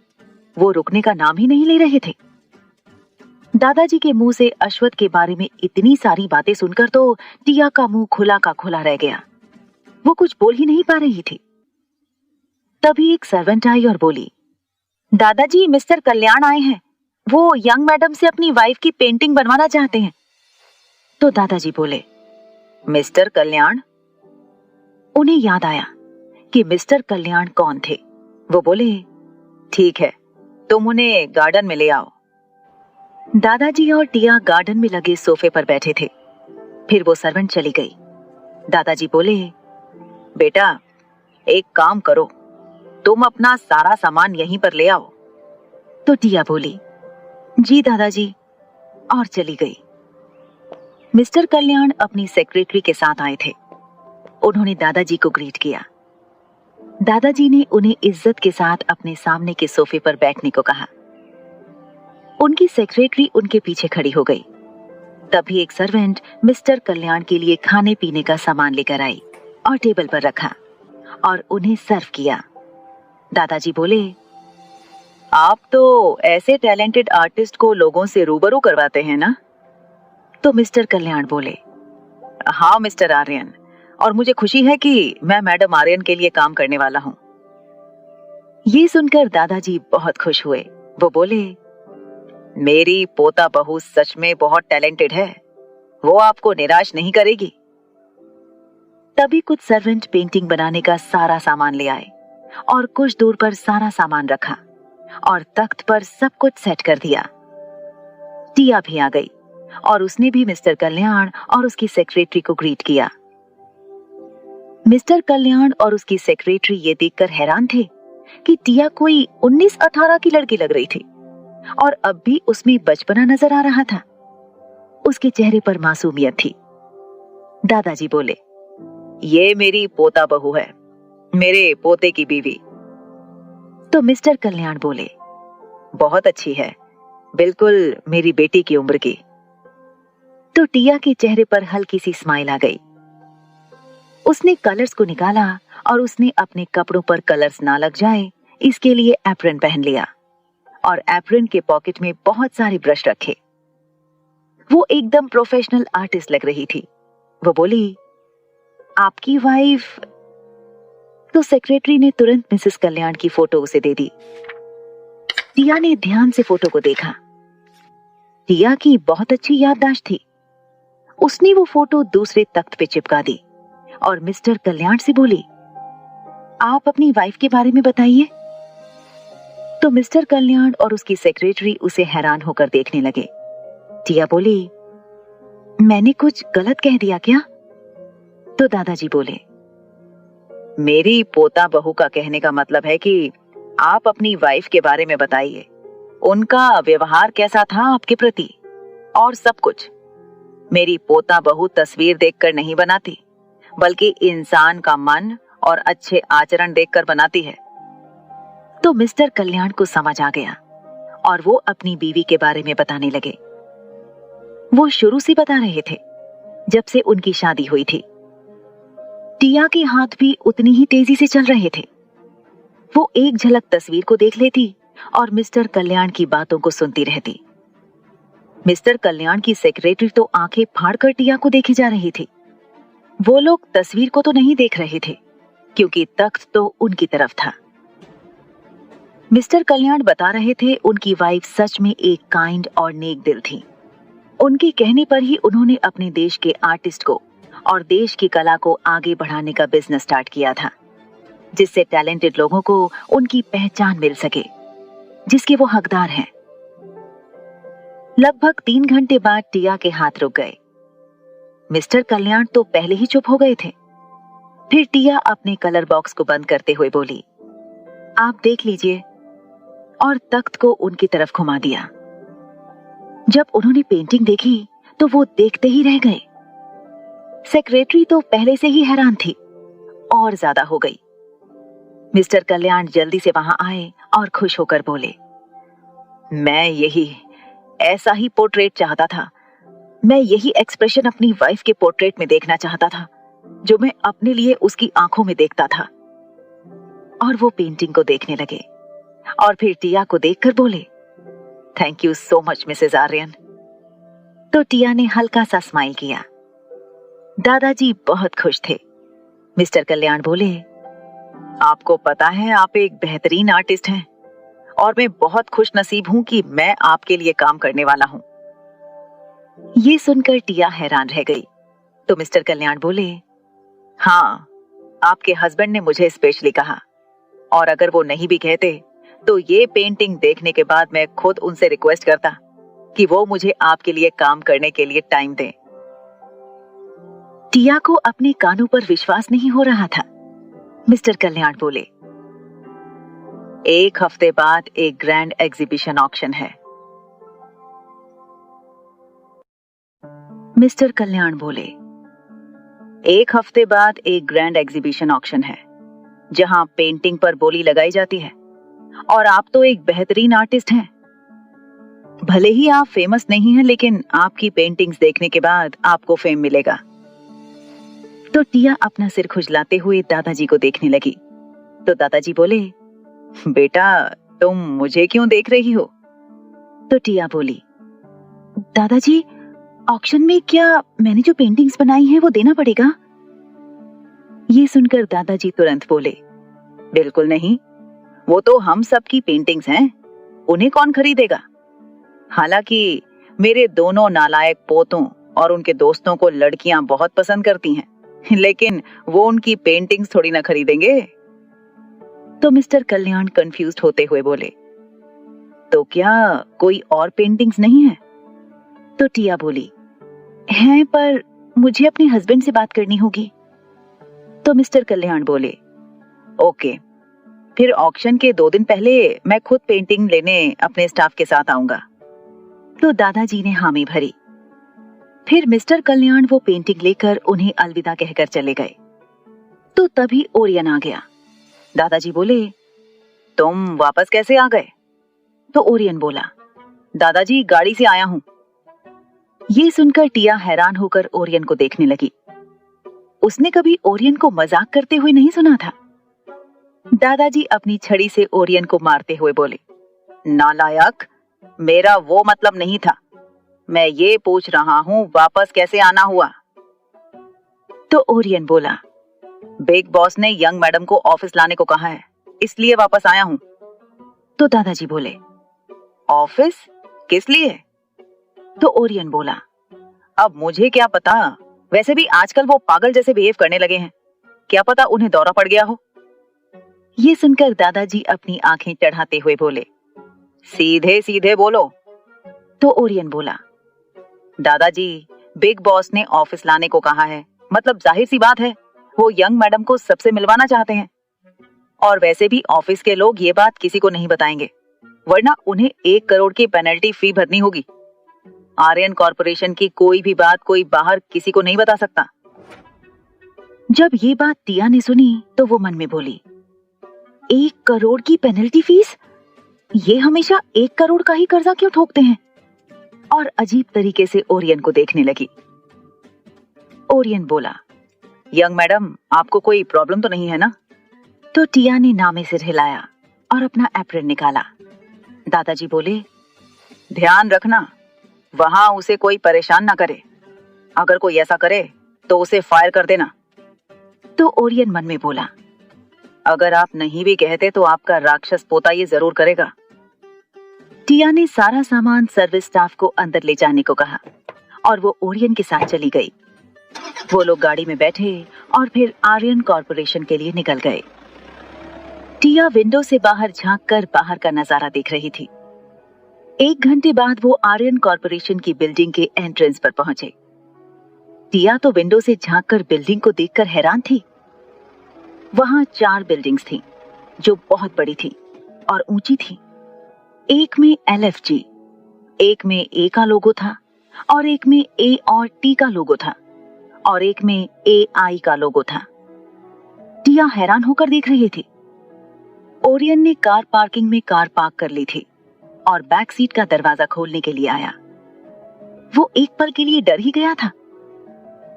वो रुकने का नाम ही नहीं ले रहे थे। दादाजी के मुंह से अश्वथ के बारे में इतनी सारी बातें सुनकर तो टिया का मुंह खुला का खुला रह गया। वो कुछ बोल ही नहीं पा रही थी। तभी एक सर्वेंट आई और बोली, दादाजी मिस्टर कल्याण आए हैं, वो यंग मैडम से अपनी वाइफ की पेंटिंग बनवाना चाहते हैं। तो दादाजी बोले, मिस्टर कल्याण? उन्हें याद आया कि मिस्टर कल्याण कौन थे। वो बोले, ठीक है, तुम उन्हें गार्डन में ले आओ। दादाजी और टिया गार्डन में लगे सोफे पर बैठे थे। फिर वो सर्वेंट चली गई। दादाजी बोले, बेटा एक काम करो, तुम अपना सारा सामान यहीं पर ले आओ। तो टिया बोली, जी दादाजी, और चली गई। मिस्टर कल्याण अपनी सेक्रेटरी के साथ आए थे। उन्होंने दादाजी को ग्रीट किया। दादाजी ने उन्हें इज्जत के साथ अपने सामने के सोफे पर बैठने को कहा। उनकी सेक्रेटरी उनके पीछे खड़ी हो गई। तभी एक सर्वेंट मिस्टर कल्याण के लिए खाने पीने का सामान लेकर आई और टेबल पर रखा और उन्हें सर्व किया। दादाजी बोले, आप तो ऐसे टैलेंटेड आर्टिस्ट को लोगों से रूबरू करवाते हैं ना? तो मिस्टर कल्याण बोले, हाँ मिस्टर आर्यन, और मुझे खुशी है कि मैं मैडम आर्यन के लिए काम करने वाला हूँ। ये सुनकर दादाजी बहुत खुश हुए। वो बोले, मेरी पोता बहू सच में बहुत टैलेंटेड है, वो आपको निराश नहीं करेगी। तभी कुछ सर्वेंट पेंटिंग बनाने का सारा सामान ले आए और कुछ दूर पर सारा सामान रखा और तख्त पर सब कुछ सेट कर दिया। टिया भी आ गई और उसने भी मिस्टर कल्याण और उसकी सेक्रेटरी को ग्रीट किया। मिस्टर कल्याण और उसकी सेक्रेटरी ये देखकर हैरान थे कि टिया कोई 19-18 की लड़की लग रही थी और अब भी उसमें बचपना नजर आ रहा था। उसके चेहरे पर मासूमियत थी। दादाजी बोले, ये मेरी पोता बहू है, मेरे पोते की बीवी। तो मिस्टर कल्याण बोले, बहुत अच्छी है, बिल्कुल मेरी बेटी की उम्र की। तो टिया के चेहरे पर हल्की सी स्माइल आ गई। उसने कलर्स को निकाला और उसने अपने कपड़ों पर कलर्स ना लग जाए इसके लिए एप्रन पहन लिया और एप्रन के पॉकेट में बहुत सारे ब्रश रखे। वो एकदम प्रोफेशनल आर्टिस्ट लग रही थी। वो बोली, आपकी वाइफ? तो सेक्रेटरी ने तुरंत मिसेस कल्याण की फोटो उसे दे दी। टिया ने ध्यान से फोटो को देखा। टिया की बहुत अच्छी याददाश्त थी। उसने वो फोटो दूसरे तख्त पे चिपका दी और मिस्टर कल्याण से बोली, आप अपनी वाइफ के बारे में बताइए। तो मिस्टर कल्याण और उसकी सेक्रेटरी उसे हैरान होकर देखने लगे। टिया बोली, मैंने कुछ गलत कह दिया क्या? तो दादाजी बोले, मेरी पोता बहू का कहने का मतलब है कि आप अपनी वाइफ के बारे में बताइए, उनका व्यवहार कैसा था आपके प्रति और सब कुछ। मेरी पोता बहू तस्वीर देखकर नहीं बनाती, बल्कि इंसान का मन और अच्छे आचरण देखकर बनाती है। तो मिस्टर कल्याण को समझ आ गया और वो अपनी बीवी के बारे में बताने लगे। वो शुरू से बता रहे थे, जब से उनकी शादी हुई थी। टिया के हाथ भी उतनी ही तेजी से चल रहे थे। वो एक झलक तस्वीर को देख लेती और मिस्टर कल्याण की बातों को सुनती रहती। मिस्टर कल्याण की सेक्रेटरी तो आंखें फाड़कर टिया को देखे जा रही थी। वो लोग तस्वीर को तो नहीं देख रहे थे क्योंकि तख्त तो उनकी तरफ था। मिस्टर कल्याण बता रहे थे उनकी वाइफ सच में एक काइंड और नेक दिल थी। उनके कहने पर ही उन्होंने अपने देश के आर्टिस्ट को और देश की कला को आगे बढ़ाने का बिजनेस स्टार्ट किया था, जिससे टैलेंटेड लोगों को उनकी पहचान मिल सके, जिसके वो हकदार हैं। लगभग 3 घंटे बाद टिया के हाथ रुक गए। मिस्टर कल्याण तो पहले ही चुप हो गए थे। फिर टिया अपने कलर बॉक्स को बंद करते हुए बोली, आप देख लीजिए, और तख्त को उनकी तरफ घुमा दिया। जब उन्होंने पेंटिंग देखी तो वो देखते ही रह गए। सेक्रेटरी तो पहले से ही हैरान थी और ज्यादा हो गई। मिस्टर कल्याण जल्दी से वहां आए और खुश होकर बोले, मैं ऐसा ही पोर्ट्रेट चाहता था। मैं यही एक्सप्रेशन अपनी वाइफ के पोर्ट्रेट में देखना चाहता था जो मैं अपने लिए उसकी आंखों में देखता था। और वो पेंटिंग को देखने लगे और फिर टिया को देखकर बोले, thank you so much Mrs Aryan. तो टिया ने हल्का सा स्माइल किया। दादाजी बहुत खुश थे। मिस्टर कल्याण बोले, आपको पता है आप एक बेहतरीन आर्टिस्ट हैं और मैं बहुत खुश नसीब हूँ कि मैं आपके लिए काम करने वाला हूँ। ये सुनकर टिया हैरान रह गई। तो मिस्टर कल्याण बोले, हाँ, आपके हस्बैंड ने मुझे स्पेशली कहा, और अगर वो नहीं भी कहते तो ये पेंटिंग देखने के बाद मैं खुद उनसे रिक्वेस्ट करता कि वो मुझे आपके लिए काम करने के लिए टाइम दें। टिया को अपने कानों पर विश्वास नहीं हो रहा था। मिस्टर कल्याण बोले, एक हफ्ते बाद एक ग्रैंड एग्जीबिशन ऑक्शन है। मिस्टर कल्याण बोले, एक हफ्ते बाद एक ग्रैंड एग्जीबिशन ऑक्शन है जहां पेंटिंग पर बोली लगाई जाती है, और आप तो एक बेहतरीन आर्टिस्ट हैं। भले ही आप फेमस नहीं हैं, लेकिन आपकी पेंटिंग्स देखने के बाद आपको फेम मिलेगा। तो टिया अपना सिर खुजलाते हुए दादाजी को देखने लगी। तो दादाजी बोले, बेटा तुम मुझे क्यों देख रही हो? तो टिया बोली, दादाजी ऑक्शन में क्या मैंने जो पेंटिंग्स बनाई हैं वो देना पड़ेगा? ये सुनकर दादाजी तुरंत बोले, बिल्कुल नहीं, वो तो हम सब की पेंटिंग्स हैं, उन्हें कौन खरीदेगा? हालांकि मेरे दोनों नालायक पोतों और उनके दोस्तों को लड़कियां बहुत पसंद करती हैं, लेकिन वो उनकी पेंटिंग्स थोड़ी ना खरीदेंगे। तो मिस्टर कल्याण कंफ्यूज्ड होते हुए बोले, तो क्या कोई और पेंटिंग्स नहीं है? तो टिया बोली, हैं, पर मुझे अपने हस्बैंड से बात करनी होगी। तो मिस्टर कल्याण बोले, ओके, फिर ऑक्शन के 2 दिन पहले मैं खुद पेंटिंग लेने अपने स्टाफ के साथ आऊंगा। तो दादाजी ने हामी भरी। फिर मिस्टर कल्याण वो पेंटिंग लेकर उन्हें अलविदा कहकर चले गए। तो तभी ओरियन आ गया। दादाजी बोले, तुम वापस कैसे आ गए? तो ओरियन बोला, दादाजी गाड़ी से आया हूं। ये सुनकर टिया हैरान होकर ओरियन को देखने लगी। उसने कभी ओरियन को मजाक करते हुए नहीं सुना था। दादाजी अपनी छड़ी से ओरियन को मारते हुए बोले, नालायक, मेरा वो मतलब नहीं था, मैं ये पूछ रहा हूं वापस कैसे आना हुआ? तो ओरियन बोला, बिग बॉस ने यंग मैडम को ऑफिस लाने को कहा है, इसलिए वापस आया हूं। तो दादाजी बोले, ऑफिस किस लिए? तो ओरियन बोला, अब मुझे क्या पता, वैसे भी आजकल वो पागल जैसे बिहेव करने लगे हैं, क्या पता उन्हें दौरा पड़ गया हो। ये सुनकर दादाजी अपनी आंखें चढ़ाते हुए बोले, सीधे सीधे बोलो। तो ओरियन बोला, दादाजी बिग बॉस ने ऑफिस लाने को कहा है, मतलब जाहिर सी बात है वो यंग मैडम को सबसे मिलवाना चाहते हैं, और वैसे भी ऑफिस के लोग ये बात किसी को नहीं बताएंगे, वरना उन्हें 1 करोड़ की पेनल्टी फी भरनी होगी। आर्यन कॉर्पोरेशन की कोई भी बात कोई बाहर किसी को नहीं बता सकता। जब ये बात टिया ने सुनी तो वो मन में बोली, 1 करोड़ की पेनल्टी फीस? ये हमेशा 1 करोड़ का ही कर्जा क्यों ठोकते हैं? और अजीब तरीके से ओरियन को देखने लगी। ओरियन बोला, यंग मैडम आपको कोई प्रॉब्लम तो नहीं है ना? तो टिया ने नामे सिर हिलाया और अपना एप्रन निकाला। दादाजी बोले, ध्यान रखना वहां उसे कोई परेशान ना करे, अगर कोई ऐसा करे तो उसे फायर कर देना। तो ओरियन मन में बोला, अगर आप नहीं भी कहते तो आपका राक्षस पोता ये जरूर करेगा। टिया ने सारा सामान सर्विस स्टाफ को अंदर ले जाने को कहा और वो ओरियन के साथ चली गई। वो लोग गाड़ी में बैठे और फिर आर्यन कॉर्पोरेशन के लिए निकल गए। टिया विंडो से बाहर झांककर बाहर का नजारा देख रही थी। 1 घंटे बाद वो आर्यन कॉर्पोरेशन की बिल्डिंग के एंट्रेंस पर पहुंचे। टिया तो विंडो से झांककर बिल्डिंग को देखकर हैरान थी। वहां 4 बिल्डिंग्स थीं, जो बहुत बड़ी थी और ऊंची थी। एक में LFG, एक में A का लोगो था, और एक में A और T का लोगो था, और एक में AI का लोगो था। टिया हैरान होकर देख रही थी। ओरियन ने कार पार्किंग में कार पार्क कर ली थी और बैक सीट का दरवाजा खोलने के लिए आया। वो एक पल के लिए डर ही गया था।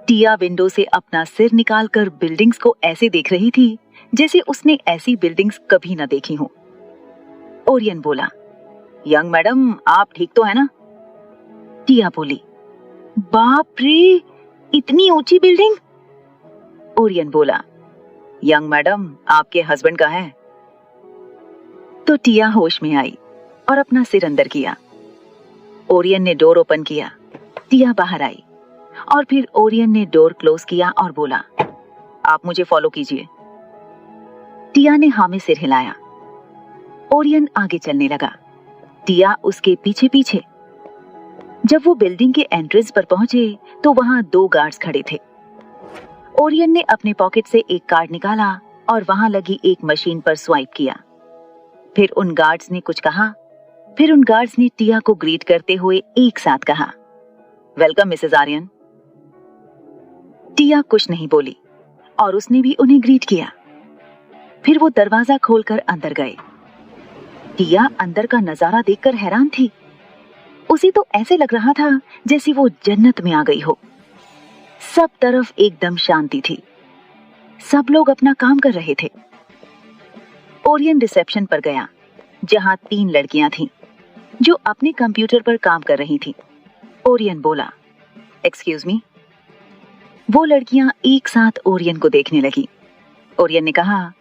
टिया विंडो से अपना सिर निकालकर बिल्डिंग्स को ऐसे देख रही थी जैसे उसने ऐसी बिल्डिंग्स कभी न देखी हो। ओरियन बोला, यंग मैडम आप ठीक तो है ना? टिया बोली, बाप रे, इतनी ऊंची बिल्डिंग? ओरियन बोला, यंग मैडम आपके हस्बैंड का है। तो टिया होश में आई और अपना सिर अंदर किया। ओरियन ने डोर ओपन किया, टिया बाहर आई और फिर ओरियन ने डोर क्लोज किया और बोला, आप मुझे फॉलो कीजिए। टिया ने हाँ में सिर हिलाया। ओरियन आगे चलने लगा, टिया उसके पीछे पीछे। जब वो बिल्डिंग के एंट्रेंस पर पहुंचे तो वहां 2 गार्ड्स खड़े थे। ओरियन ने अपने पॉकेट से एक कार्ड निकाला और वहां लगी एक मशीन पर स्वाइप किया। फिर उन गार्ड्स ने कुछ कहा, फिर उन गार्ड्स ने टिया को ग्रीट करते हुए एक साथ कहा, वेलकम मिसेस आर्यन। टिया कुछ नहीं बोली और उसने भी उन्हें ग्रीट किया। फिर वो दरवाजा खोलकर अंदर गए। टिया अंदर का नजारा देखकर हैरान थी। उसे तो ऐसे लग रहा था जैसे वो जन्नत में आ गई हो। सब तरफ एकदम शांति थी। सब लोग अपना काम कर रहे थे। ओरियन रिसेप्शन पर गया, जहां 3 लड़कियां थीं, जो अपने कंप्यूटर पर काम कर रही थीं। ओरियन बोला, एक्सक्यूज मी। वो लड़कियां एक साथ ओरियन को देखने लगी। ओरियन ने कहा,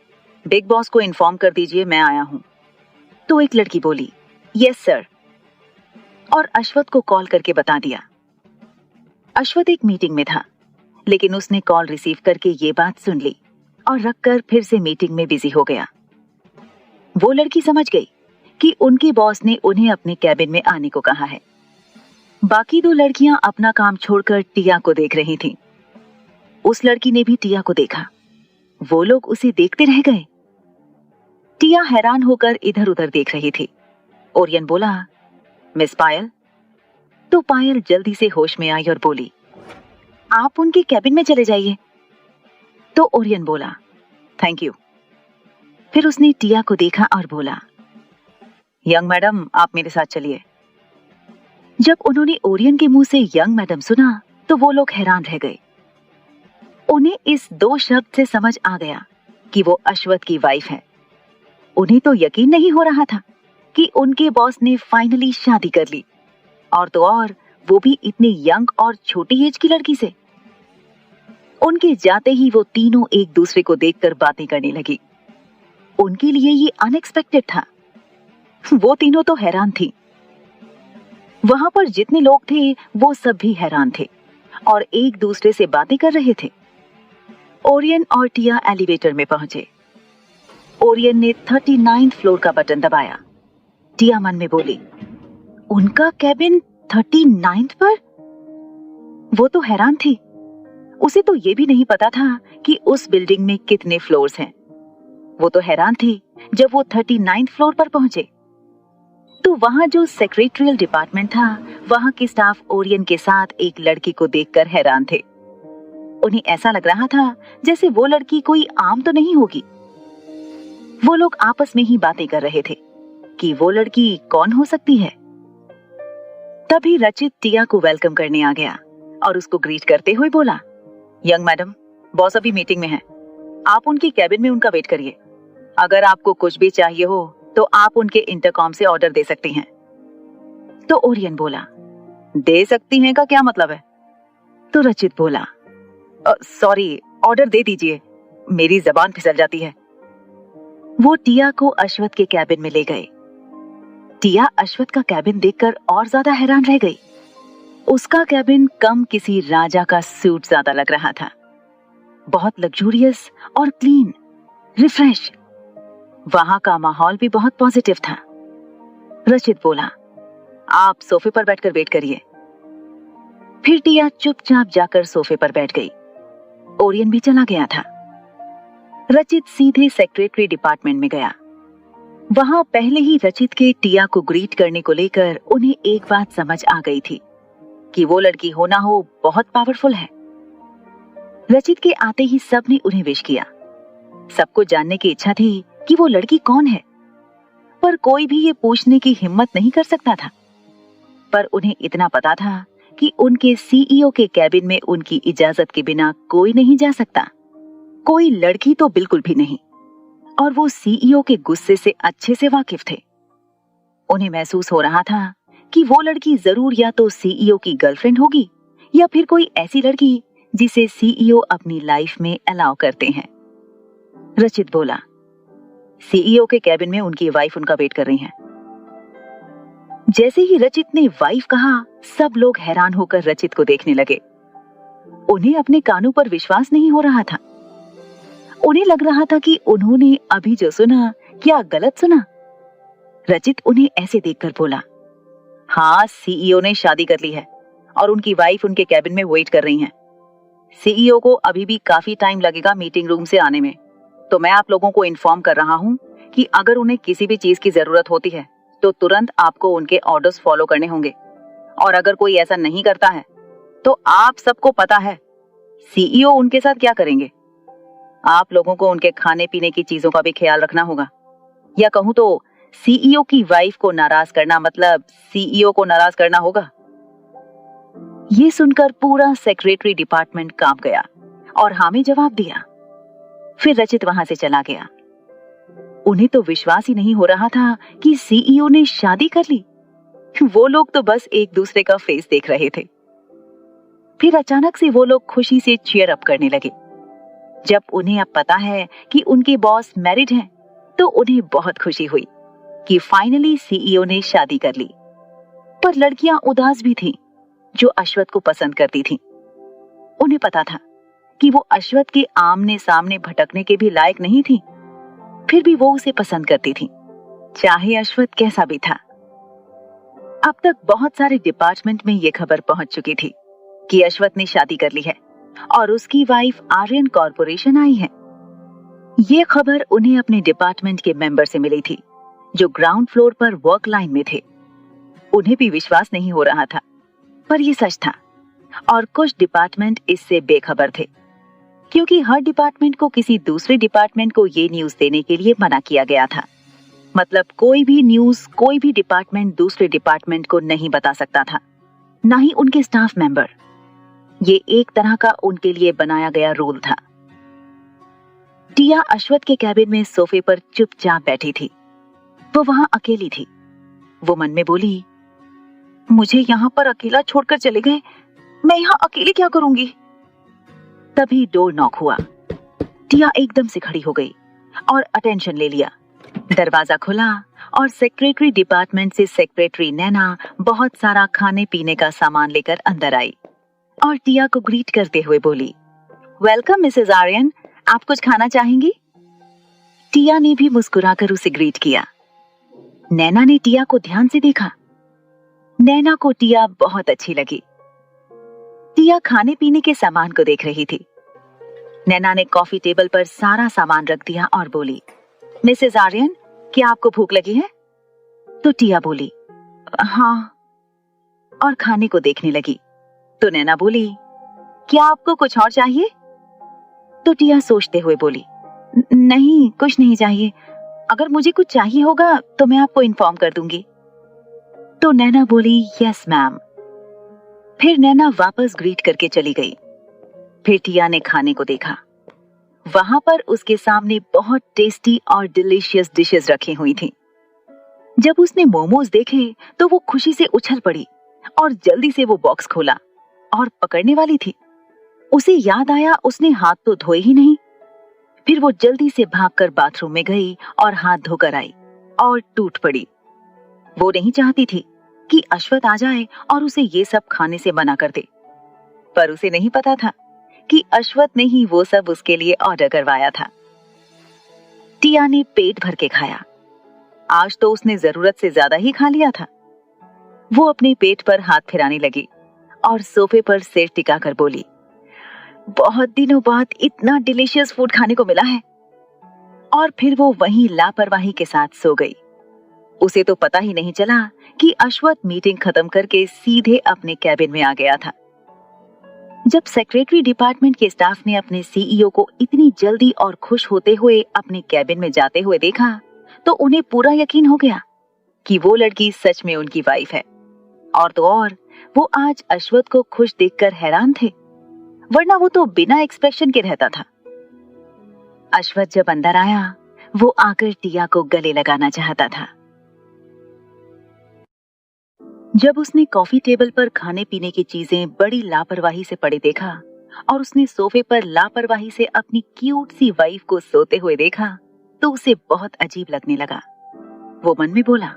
बिग बॉस को इन्फॉर्म कर दीजिए मैं आया हूं। तो एक लड़की बोली, यस सर, और अश्वत को कॉल करके बता दिया। अश्वत एक मीटिंग में था, लेकिन उसने कॉल रिसीव करके ये बात सुन ली और रखकर फिर से मीटिंग में बिजी हो गया। वो लड़की समझ गई कि उनके बॉस ने उन्हें अपने कैबिन में आने को कहा है। बाकी 2 लड़कियां अपना काम छोड़कर टिया को देख रही थीं। उस लड़की ने भी टिया को देखा। वो लोग उसे देखते रह गए। टिया हैरान होकर इधर उधर देख रही थी। ओरियन बोला, मिस पायल। तो पायल जल्दी से होश में आई और बोली, आप उनके कैबिन में चले जाइए। तो ओरियन बोला, थैंक यू। फिर उसने टिया को देखा और बोला, यंग मैडम आप मेरे साथ चलिए। जब उन्होंने ओरियन के मुंह से यंग मैडम सुना तो वो लोग हैरान रह गए। उन्हें इस 2 शब्द से समझ आ गया कि वो अश्वत की वाइफ है। उन्हें तो यकीन नहीं हो रहा था कि उनके बॉस ने फाइनली शादी कर ली, और तो और वो भी इतनी यंग और छोटी एज की लड़की से। उनके जाते ही वो तीनों एक दूसरे को देखकर बातें करने लगी। उनके लिए ये अनएक्सपेक्टेड था। वो तीनों तो हैरान थी। वहां पर जितने लोग थे वो सब भी हैरान थे और एक दूसरे से बातें कर रहे थे। ओरियन और टिया एलिवेटर में पहुंचे। ओरियन ने 39th फ्लोर का बटन दबाया। टिया मन में बोली, उनका कैबिन 39th पर? वो तो हैरान थी। उसे तो ये भी नहीं पता था कि उस बिल्डिंग में कितने फ्लोर्स हैं। वो तो हैरान थी जब वो 39th फ्लोर पर पहुंचे। तो वहां जो सेक्रेटरियल डिपार्टमेंट था, वहां के स्टाफ ओरियन के साथ एक लड़की को देखकर हैरान थे। उन्हें ऐसा लग रहा था जैसे वो लड़की कोई आम तो नहीं होगी। वो लोग आपस में ही बातें कर रहे थे कि वो लड़की कौन हो सकती है। तभी रचित टिया को वेलकम करने आ गया और उसको ग्रीट करते हुए बोला, यंग मैडम बॉस अभी मीटिंग में है, आप उनकी कैबिन में उनका वेट करिए। अगर आपको कुछ भी चाहिए हो तो आप उनके इंटरकॉम से ऑर्डर दे सकती हैं। तो ओरियन बोला, दे सकती हैं का क्या मतलब है? तो रचित बोला, सॉरी ऑर्डर दे दीजिए, मेरी जबान फिसल जाती है। वो टिया को अश्वत के कैबिन में ले गए। टिया अश्वत का कैबिन देखकर और ज्यादा हैरान रह गई। उसका कैबिन कम किसी राजा का सूट ज्यादा लग रहा था। बहुत लग्जूरियस और क्लीन, रिफ्रेश। वहां का माहौल भी बहुत पॉजिटिव था। रचित बोला, आप सोफे पर बैठकर वेट करिए। फिर टिया चुपचाप जाकर सोफे पर बैठ गई। ओरियन भी चला गया था। रचित सीधे सेक्रेटरी डिपार्टमेंट में गया। वहां पहले ही रचित के टिया को ग्रीट करने को लेकर उन्हें एक बात समझ आ गई थी कि वो लड़की हो ना हो बहुत पावरफुल है। रचित के आते ही सबने उन्हें विश किया। सबको जानने की इच्छा थी कि वो लड़की कौन है, पर कोई भी ये पूछने की हिम्मत नहीं कर सकता था। पर उन्हें इतना पता था कि उनके सीईओ के कैबिन में उनकी इजाजत के बिना कोई नहीं जा सकता, कोई लड़की तो बिल्कुल भी नहीं। और वो सीईओ के गुस्से से अच्छे से वाकिफ थे। उन्हें महसूस हो रहा था कि वो लड़की जरूर या तो सीईओ की गर्लफ्रेंड होगी या फिर कोई ऐसी लड़की जिसे सीईओ अपनी लाइफ में अलाउ करते हैं। रचित बोला, सीईओ के कैबिन में उनकी वाइफ उनका वेट कर रही हैं। जैसे ही रचित ने वाइफ कहा, सब लोग हैरान होकर रचित को देखने लगे। उन्हें अपने कानों पर विश्वास नहीं हो रहा था। उन्हें लग रहा था कि उन्होंने अभी जो सुना, क्या गलत सुना? रचित उन्हें ऐसे देखकर बोला, हाँ, सीईओ ने शादी कर ली है और उनकी वाइफ उनके कैबिन में वेट कर रही हैं। सीईओ को अभी भी काफी टाइम लगेगा मीटिंग रूम से आने में, तो मैं आप लोगों को इन्फॉर्म कर रहा हूँ कि अगर उन्हें किसी भी चीज की जरूरत होती है तो तुरंत आपको उनके ऑर्डर्स फॉलो करने होंगे, और अगर कोई ऐसा नहीं करता है तो आप सबको पता है सीईओ उनके साथ क्या करेंगे। आप लोगों को उनके खाने पीने की चीजों का भी ख्याल रखना होगा, या कहूँ तो सीईओ की वाइफ को नाराज करना मतलब सीईओ को नाराज करना होगा। ये सुनकर पूरा सेक्रेटरी डिपार्टमेंट कांप गया और हाँ में जवाब दिया। फिर रचित वहां से चला गया। उन्हें तो विश्वास ही नहीं हो रहा था कि सीईओ ने शादी कर ली। वो लोग तो बस एक दूसरे का फेस देख रहे थे। फिर अचानक से वो लोग खुशी से चीयर अप करने लगे। जब उन्हें अब पता है कि उनके बॉस मैरिड हैं, तो उन्हें बहुत खुशी हुई कि फाइनली सीईओ ने शादी कर ली। पर लड़कियां उदास भी थीं, जो अश्वथ को पसंद करती थीं। उन्हें पता था कि वो अश्वथ के आमने सामने भटकने के भी लायक नहीं थी, फिर भी वो उसे पसंद करती थी, चाहे अश्वथ कैसा भी था। अब तक बहुत सारे डिपार्टमेंट में ये खबर पहुंच चुकी थी कि अश्वथ ने शादी कर ली है और उसकी वाइफ आर्यन कॉर्पोरेशन आई है। ये खबर उन्हें अपने डिपार्टमेंट के मेंबर से मिली थी, जो ग्राउंड फ्लोर पर वर्क लाइन में थे। उन्हें भी विश्वास नहीं हो रहा था, पर यह सच था, और कुछ डिपार्टमेंट इससे बेखबर थे, क्योंकि हर डिपार्टमेंट को किसी दूसरे डिपार्टमेंट को ये न्यूज देने के लिए मना किया गया था। मतलब कोई भी न्यूज कोई भी डिपार्टमेंट दूसरे डिपार्टमेंट को नहीं बता सकता था, ना ही उनके स्टाफ मेंबर। ये एक तरह का उनके लिए बनाया गया रूल था। टिया अश्वथ के कैबिन में सोफे पर चुपचाप बैठी थी। वो वहां अकेली थी। वो मन में बोली, मुझे यहाँ पर अकेला छोड़कर चले गए, मैं यहाँ अकेले क्या करूंगी? तभी डोर नॉक हुआ। टिया एकदम से खड़ी हो गई और अटेंशन ले लिया। दरवाजा खुला और सेक्रेटरी डिपार्टमेंट से सेक्रेटरी नैना बहुत सारा खाने पीने का सामान लेकर अंदर आई और टिया को ग्रीट करते हुए बोली, वेलकम मिसेस आर्यन, आप कुछ खाना चाहेंगी? टिया ने भी मुस्कुराकर उसे ग्रीट किया। नैना ने टिया को ध्यान से देखा। नैना को टिया बहुत अच्छी लगी। टिया खाने पीने के सामान को देख रही थी। नैना ने कॉफी टेबल पर सारा सामान रख दिया और बोली, मिसेस आर्यन, क्या आपको भूख लगी है? तो टिया बोली, हाँ, और खाने को देखने लगी। तो नैना बोली, क्या आपको कुछ और चाहिए? तो टिया सोचते हुए बोली, नहीं, कुछ नहीं चाहिए। अगर मुझे कुछ चाहिए होगा तो मैं आपको इन्फॉर्म कर दूंगी। तो नैना बोली, यस मैम। फिर नैना वापस ग्रीट करके चली गई। फिर टिया ने खाने को देखा। वहां पर उसके सामने बहुत टेस्टी और डिलीशियस डिशेस रखी हुई थी। जब उसने मोमोज देखे तो वो खुशी से उछल पड़ी और जल्दी से वो बॉक्स खोला और पकड़ने वाली थी। उसे याद आया उसने हाथ तो धोए ही नहीं। फिर वो जल्दी से भागकर बाथरूम में गई और हाथ धोकर आई और टूट पड़ी। वो नहीं चाहती थी कि अश्वथ आ जाए और उसे ये सब खाने से मना कर दे, पर उसे नहीं पता था कि अश्वथ ने ही वो सब उसके लिए ऑर्डर करवाया था। टिया ने पेट भर के खाया। आज तो उसने जरूरत से ज्यादा ही खा लिया था। वो अपने पेट पर हाथ फिराने लगी और सोफे पर सिर टिकाकर बोली, बहुत दिनों बाद इतना डिलीशियस फूड खाने को मिला है। और फिर वो वहीं लापरवाही के साथ सो गई। उसे तो पता ही नहीं चला कि अश्वथ मीटिंग खत्म करके सीधे अपने कैबिन में आ गया था। जब सेक्रेटरी डिपार्टमेंट के स्टाफ ने अपने सीईओ को इतनी जल्दी और खुश होते हुए अपने कैबिन में जाते हुए देखा, तो उन्हें पूरा यकीन हो गया कि वो लड़की सच में उनकी वाइफ है। और तो और, वो आज अश्वथ को खुश देखकर हैरान थे, वरना वो तो बिना एक्सप्रेशन के रहता था। अश्वथ जब अंदर आया, वो आकर टिया को गले लगाना चाहता था। जब उसने कॉफी टेबल पर खाने पीने की चीजें बड़ी लापरवाही से पड़े देखा और उसने सोफे पर लापरवाही से अपनी क्यूट सी वाइफ को सोते हुए देखा, तो उसे बहुत अजीब लगने लगा। वो मन में बोला,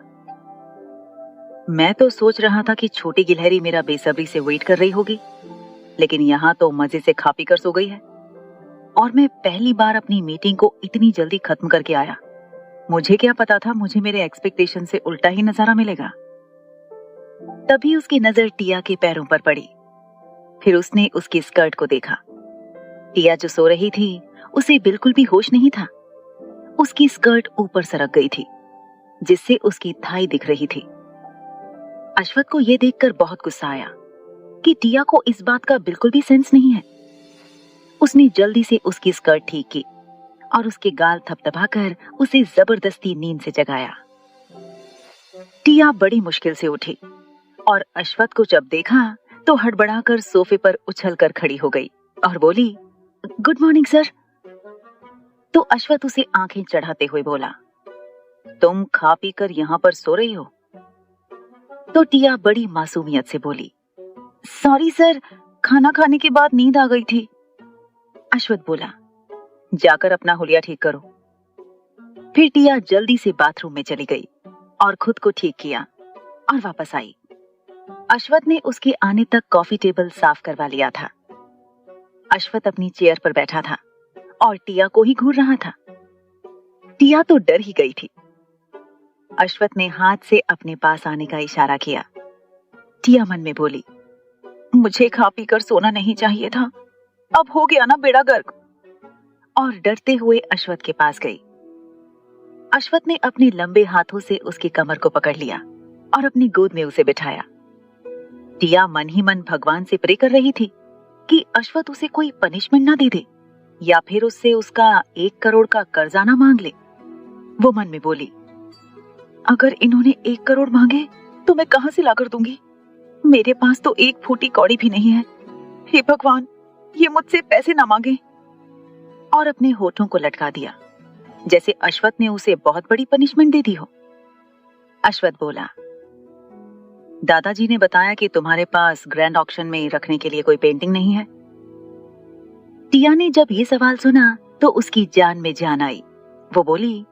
मैं तो सोच रहा था कि छोटी गिलहरी मेरा बेसब्री से वेट कर रही होगी, लेकिन यहाँ तो मजे से खा पी कर सो गई है और मैं पहली बार अपनी मीटिंग को इतनी जल्दी खत्म करके आया। मुझे क्या पता था मुझे मेरे एक्सपेक्टेशन से उल्टा ही नजारा मिलेगा। तभी उसकी नजर टिया के पैरों पर पड़ी। फिर उसने उसकी स्कर्ट को देखा। टिया जो सो रही थी उसे बिल्कुल भी होश नहीं था। उसकी स्कर्ट ऊपर सरक गई थी, जिससे उसकी थाई दिख रही थी। अश्वथ को यह देखकर बहुत गुस्सा आया कि टिया को इस बात का बिल्कुल भी सेंस नहीं है। उसने जल्दी से उसकी स्कर्ट ठीक की और उसके गाल थपथपाकर उसे जबरदस्ती नींद से जगाया। टिया बड़ी मुश्किल से उठी और अश्वथ को जब देखा तो हड़बड़ाकर सोफे पर उछलकर खड़ी हो गई और बोली, गुड मॉर्निंग सर। तो अश्वथ उसे आंखें चढ़ाते हुए बोला, तुम खा पी कर यहाँ पर सो रही हो? तो टिया बड़ी मासूमियत से बोली, सॉरी सर, खाना खाने के बाद नींद आ गई थी। अश्वथ बोला, जाकर अपना हुलिया ठीक करो। फिर टिया जल्दी से बाथरूम में चली गई और खुद को ठीक किया और वापस आई। अश्वथ ने उसके आने तक कॉफी टेबल साफ करवा लिया था। अश्वथ अपनी चेयर पर बैठा था और टिया को ही घूर रहा था। टिया तो डर ही गई थी। अश्वथ ने हाथ से अपने पास आने का इशारा किया। टिया मन में बोली, मुझे खा पी कर सोना नहीं चाहिए था, अब हो गया ना बेड़ा गर्क। और डरते हुए अश्वथ के पास गई। अश्वथ ने अपने लंबे हाथों से उसकी कमर को पकड़ लिया और अपनी गोद में उसे बिठाया। टिया मन ही मन भगवान से प्रे कर रही थी कि अश्वथ उसे कोई पनिशमेंट ना दे दे या फिर उससे उसका 1 करोड़ का कर्जा ना मांग ले। वो मन में बोली, अगर इन्होंने 1 करोड़ मांगे तो मैं कहां से लाकर दूंगी? मेरे पास तो 1 फूटी कौड़ी भी नहीं है। हे भगवान, ये मुझसे पैसे ना मांगे। और अपने होठों को लटका दिया, जैसे अश्वथ ने उसे बहुत बड़ी पनिशमेंट दे दी हो। अश्वथ बोला, दादाजी ने बताया कि तुम्हारे पास ग्रैंड ऑक्शन में रखने के लिए कोई पेंटिंग नहीं है। टिया ने जब ये सवाल सुना तो उसकी जान में जान आई। वो बोली,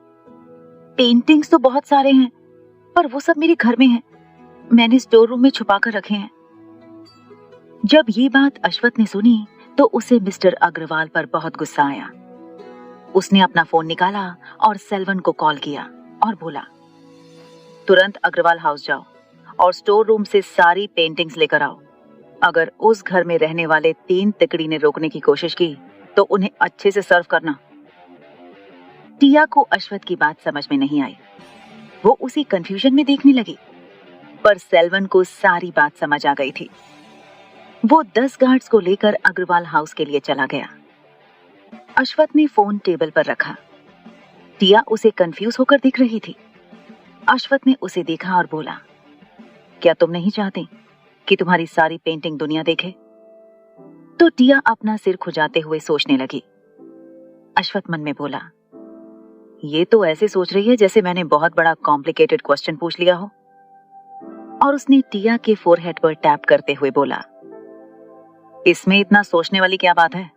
पेंटिंग्स तो बहुत सारे हैं, पर वो सब मेरे घर में हैं। मैंने स्टोर रूम में छुपा कर रखे हैं। जब ये बात अश्वथ ने सुनी तो उसे मिस्टर अग्रवाल पर बहुत गुस्सा आया। उसने अपना फोन निकाला और सेल्वन को कॉल किया और बोला, तुरंत अग्रवाल हाउस जाओ और स्टोर रूम से सारी पेंटिंग्स लेकर आओ। अगर उस घर में रहने वाले 3 तिकड़ी ने रोकने की कोशिश की तो उन्हें अच्छे से सर्व करना। टिया को अश्वथ की बात समझ में नहीं आई। वो उसी कंफ्यूजन में देखने लगी, पर सेल्वन को सारी बात समझ आ गई थी। वो 10 गार्ड्स को लेकर अग्रवाल हाउस के लिए चला गया। अश्वथ ने फोन टेबल पर रखा। टिया उसे कंफ्यूज होकर दिख रही थी। अश्वथ ने उसे देखा और बोला, क्या तुम नहीं चाहते कि तुम्हारी सारी पेंटिंग दुनिया देखे? तो टिया अपना सिर खुजाते हुए सोचने लगी। अश्वथ मन में बोला, ये तो ऐसे सोच रही है जैसे मैंने बहुत बड़ा कॉम्प्लिकेटेड क्वेश्चन पूछ लिया हो। और उसने टिया के फोरहेड पर टैप करते हुए बोला, इसमें इतना सोचने वाली क्या बात है?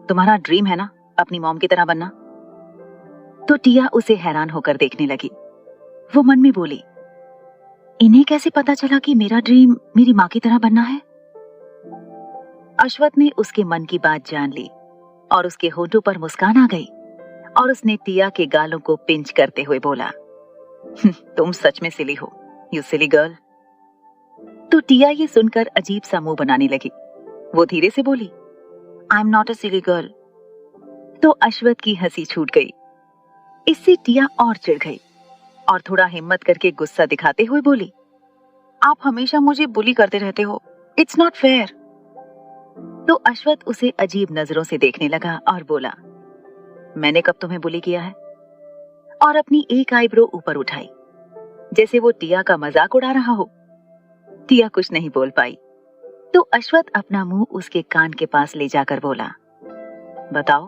तुम्हारा ड्रीम है ना अपनी मॉम की तरह बनना। तो टिया उसे हैरान होकर देखने लगी। वो मन में बोली, इन्हें कैसे पता चला कि मेरा ड्रीम मेरी माँ की तरह बनना है? अश्वथ ने उसके मन की बात जान ली और उसके होठों पर मुस्कान आ गई और उसने टिया के गालों को पिंच करते हुए बोला, तुम सच में सिली हो, यू सिली गर्ल। तो टिया ये सुनकर अजीब सा मुंह बनाने लगी। वो धीरे से बोली, I am not a silly girl. तो अश्वथ की हंसी छूट गई। इससे टिया और चिढ़ गई और थोड़ा हिम्मत करके गुस्सा दिखाते हुए बोली, आप हमेशा मुझे बुली करते रहते हो, इट्स नॉट फेयर। तो अश्वथ उसे अजीब नजरों से देखने लगा और बोला, मैंने कब तुम्हें बुली किया है? और अपनी एक आईब्रो ऊपर उठाई, जैसे वो टिया का मजाक उड़ा रहा हो। टिया कुछ नहीं बोल पाई। तो अश्वथ अपना मुंह उसके कान के पास ले जाकर बोला, बताओ।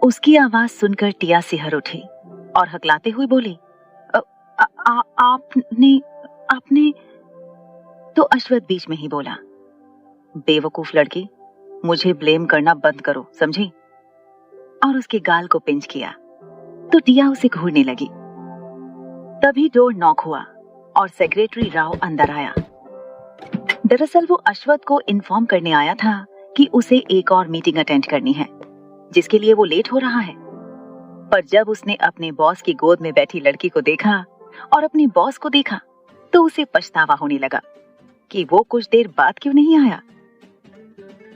उसकी आवाज सुनकर टिया सिहर उठी और हकलाते हुए बोली, आपने। तो अश्वथ बीच में ही बोला, बेवकूफ लड़की, मुझे ब्लेम करना बंद करो, समझी? और उसके गाल को पिंच किया। तो टिया उसे घूरने लगी। तभी डोर नॉक हुआ और सेक्रेटरी राव अंदर आया। दरअसल वो अश्वथ को इन्फॉर्म करने आया था कि उसे एक और मीटिंग अटेंड करनी है, जिसके लिए वो लेट हो रहा है। पर जब उसने अपने बॉस की गोद में बैठी लड़की को देखा और अपने बॉस को देखा, तो उसे पछतावा होने लगा कि वो कुछ देर बाद क्यों नहीं आया।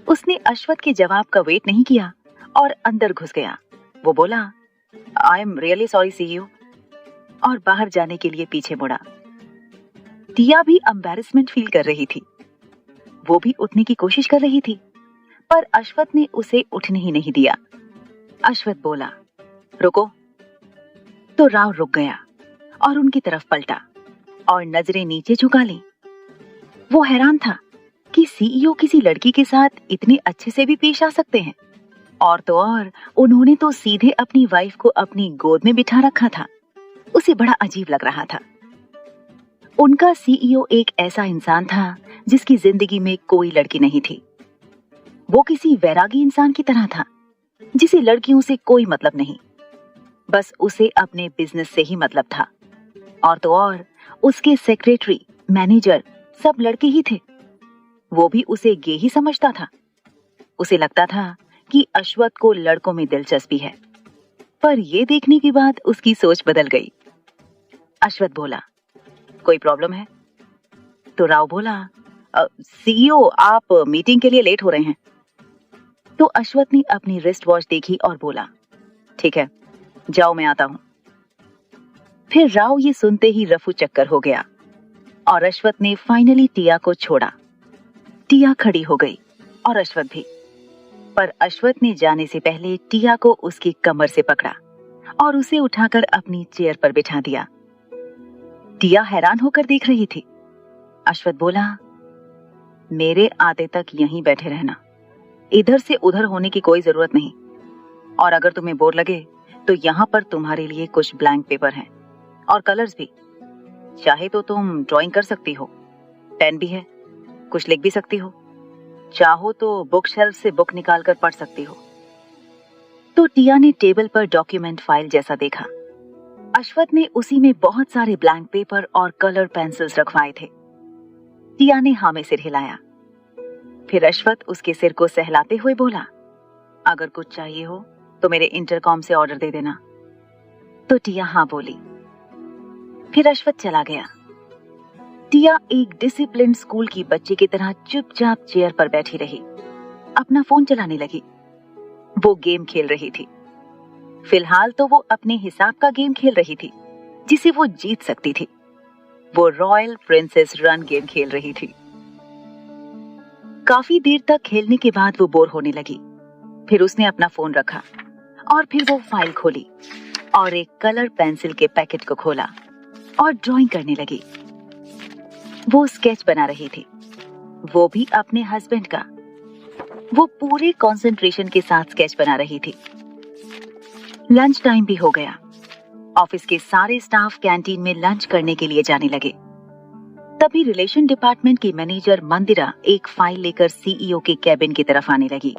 उसने अश्वथ के जवाब का वेट नहीं किया और अंदर घुस गया। वो बोला, I am really sorry CEO, और बाहर जाने के लिए पीछे मुड़ा। टिया भी एम्बैरेसमेंट फील कर रही थी। वो भी उठने की कोशिश कर रही थी, पर अश्वथ ने उसे उठने ही नहीं दिया। अश्वथ बोला, रुको। तो राव रुक गया और उनकी तरफ पलटा और नजरें नीचे झुका ली। वो हैरान था कि सीईओ किसी लड़की के साथ इतने अच्छे से भी पेश आ सकते हैं। और तो और उन्होंने तो सीधे अपनी वाइफ को अपनी गोद में बिठा रखा था। उसे बड़ा अजीब लग रहा था। उनका सीईओ एक ऐसा इंसान था जिसकी जिंदगी में कोई लड़की नहीं थी। वो किसी वैरागी इंसान की तरह था जिसे लड़कियों से कोई मतलब नहीं, बस उसे अपने बिजनेस से ही मतलब था। और तो और उसके सेक्रेटरी, मैनेजर सब लड़के ही थे। वो भी उसे गे ही समझता था। उसे लगता था कि अश्वथ को लड़कों में दिलचस्पी है, पर ये देखने के बाद उसकी सोच बदल गई। अश्वथ बोला, कोई प्रॉब्लम है? तो राव बोला, सीईओ आप मीटिंग के लिए लेट हो रहे हैं। तो अश्वथ ने अपनी रिस्ट वॉच देखी और बोला, ठीक है, जाओ मैं आता हूं। फिर राव ये सुनते ही रफू चक्कर हो गया और अश्वथ ने फाइनली टिया को छोड़ा। टिया खड़ी हो गई और अश्वथ भी, पर अश्वथ ने जाने से पहले टिया को उसकी कमर से पकड़ा और उसे उठाकर अपनी चेयर पर बिठा दिया। टिया हैरान होकर देख रही थी। अश्वथ बोला, मेरे आते तक यहीं बैठे रहना, इधर से उधर होने की कोई जरूरत नहीं। और अगर तुम्हें बोर लगे तो यहाँ पर तुम्हारे लिए कुछ ब्लैंक पेपर हैं और कलर्स भी। चाहे तो तुम ड्राइंग कर सकती हो, पेन भी है, कुछ लिख भी सकती हो। चाहो तो बुक शेल्फ से बुक निकाल कर पढ़ सकती हो। तो टिया ने टेबल पर डॉक्यूमेंट फाइल जैसा देखा। अश्वथ ने उसी में बहुत सारे ब्लैंक पेपर और कलर पेंसिल्स रखवाए थे। टिया ने हाँ में सिर हिलाया। फिर अश्वथ उसके सिर को सहलाते हुए बोला, अगर कुछ चाहिए हो तो मेरे इंटरकॉम से ऑर्डर दे देना। तो टिया हाँ बोली। फिर अश्वथ चला गया। टिया एक डिसिप्लिन स्कूल की बच्ची की तरह चुपचाप चेयर पर बैठी रही, अपना फोन चलाने लगी। वो गेम खेल रही थी। फिलहाल तो वो अपने हिसाब का गेम खेल रही थी जिसे वो जीत सकती थी। वो रॉयल प्रिंसेस रन गेम खेल रही थी। काफी देर तक खेलने के बाद वो बोर होने लगी। फिर उसने अपना फोन रखा और फिर वो फाइल खोली और एक कलर पेंसिल के पैकेट को खोला और ड्राइंग करने लगी। वो स्केच बना रही थी, वो भी अपने हस्बैंड का। वो पूरे कंसंट्रेशन के साथ स्केच बना रही थी। लंच टाइम भी हो गया। ऑफिस के सारे स्टाफ कैंटीन में लंच करने के लिए जाने लगे। तभी रिलेशन डिपार्टमेंट की मैनेजर मंदिरा एक फाइल लेकर सीईओ के कैबिन की तरफ आने लगी।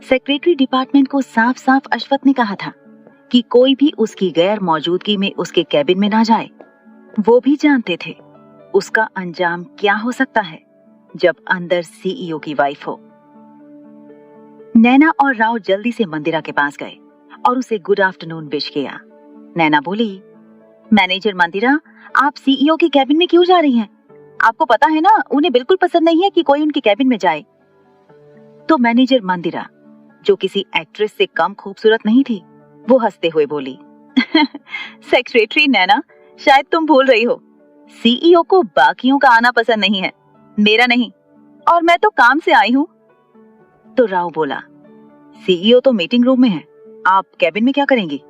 सेक्रेटरी डिपार्टमेंट को साफ साफ अश्वथ ने कहा था कि कोई भी उसकी गैर मौजूदगी में उसके कैबिन में ना जाए। वो भी जानते थे उसका अंजाम क्या हो सकता है जब अंदर सीईओ की वाइफ हो। नैना और राव जल्दी से मंदिरा के पास गए और उसे गुड आफ्टरनून विश किया। नैना बोली, मैनेजर मंदिरा, आप सीईओ के कैबिन में क्यों जा रही हैं? आपको पता है ना, उन्हें बिल्कुल पसंद नहीं है कि कोई उनके कैबिन में जाए। तो मैनेजर मंदिरा, जो किसी एक्ट्रेस से कम खूबसूरत नहीं थी, वो हंसते हुए बोली, सेक्रेटरी नैना, शायद तुम भूल रही हो, सीईओ को बाकियों का आना पसंद नहीं है, मेरा नहीं, और मैं तो काम से आई हूँ। तो राव बोला, सीईओ तो मीटिंग रूम में है, आप कैबिन में क्या करेंगी?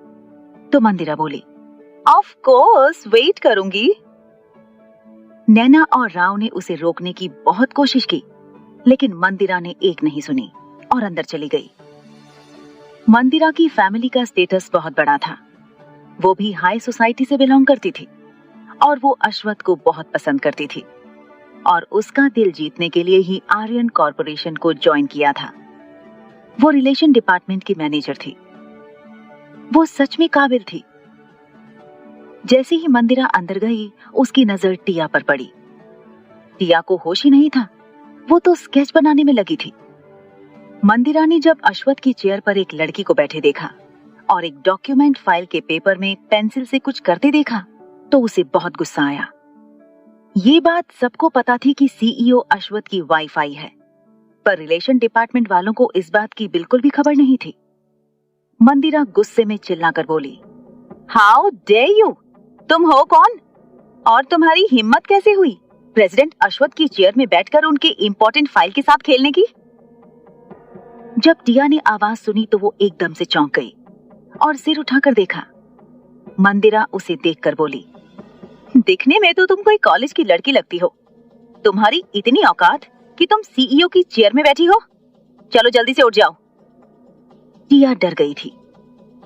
तो मंदिरा बोली, ऑफ कोर्स वेट करूंगी। नैना और राव ने उसे रोकने की बहुत कोशिश की, लेकिन मंदिरा ने एक नहीं सुनी और अंदर चली गई। मंदिरा की फैमिली का स्टेटस बहुत बड़ा था। वो भी हाई सोसाइटी से बिलोंग करती थी और वो अश्वथ को बहुत पसंद करती थी और उसका दिल जीतने के लिए ही आर्यन कॉर्पोरेशन को ज्वाइन किया था। वो रिलेशन डिपार्टमेंट की मैनेजर थी। वो सच में काबिल थी। जैसे ही मंदिरा अंदर गई, उसकी नजर टिया पर पड़ी। टिया को होश ही नहीं था, वो तो स्केच बनाने में लगी थी। मंदिरा ने जब अश्वथ की चेयर पर एक लड़की को बैठे देखा और एक डॉक्यूमेंट फाइल के पेपर में पेंसिल से कुछ करते देखा तो उसे बहुत गुस्सा आया। ये बात सबको पता थी कि सीईओ अश्वथ की वाइफ आई है, पर रिलेशन डिपार्टमेंट वालों को इस बात की बिल्कुल भी खबर नहीं थी। मंदिरा गुस्से में चिल्लाकर बोली, हाउ डेयर यू, तुम हो कौन और तुम्हारी हिम्मत कैसे हुई प्रेसिडेंट अश्वथ की चेयर में बैठकर उनके इंपॉर्टेंट फाइल के साथ खेलने की? जब टिया ने आवाज सुनी तो वो एकदम से चौंक गई और सिर उठाकर देखा। मंदिरा उसे देखकर बोली, दिखने में तो तुम कोई कॉलेज की लड़की लगती हो। तुम्हारी इतनी औकात कि तुम सीईओ की चेयर में बैठी हो? चलो जल्दी से उठ जाओ। टिया डर गई थी।